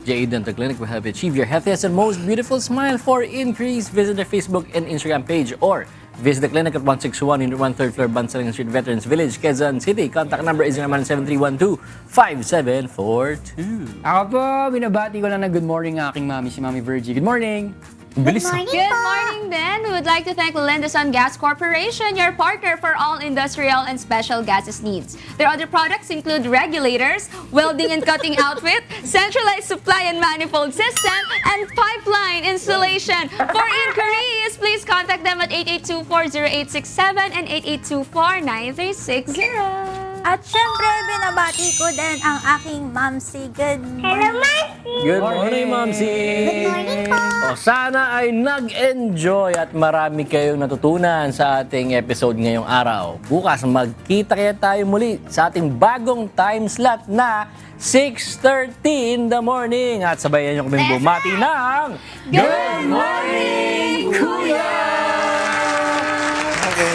JE Dental Clinic will help you achieve your healthiest and most beautiful smile. For increase, visit their Facebook and Instagram page or visit the clinic at 161 in 1/3 floor, Bansaling Street, Veterans Village, Quezon City. Contact number is 7312-5742. Ako po, binabati ko lang na good morning ang aking mami, si Mami Virgie. Good morning! Bilis. Good morning, Ben. We would like to thank Lindeson Gas Corporation, your partner for all industrial and special gases needs. Their other products include regulators, welding and cutting outfit, centralized supply and manifold system, and pipeline installation. For inquiries, please contact them at 8824-0867 and 8824-9360. At syempre, binabati ko din ang aking Mamsi. Good morning. Good morning, Mamsi! Good morning po. O, sana ay nag-enjoy at marami kayong natutunan sa ating episode ngayong araw. Bukas, magkita kaya tayo muli sa ating bagong time slot na 6:30 in the morning. At sabayan nyo kaming bumati ng Good morning, Kuya! Okay,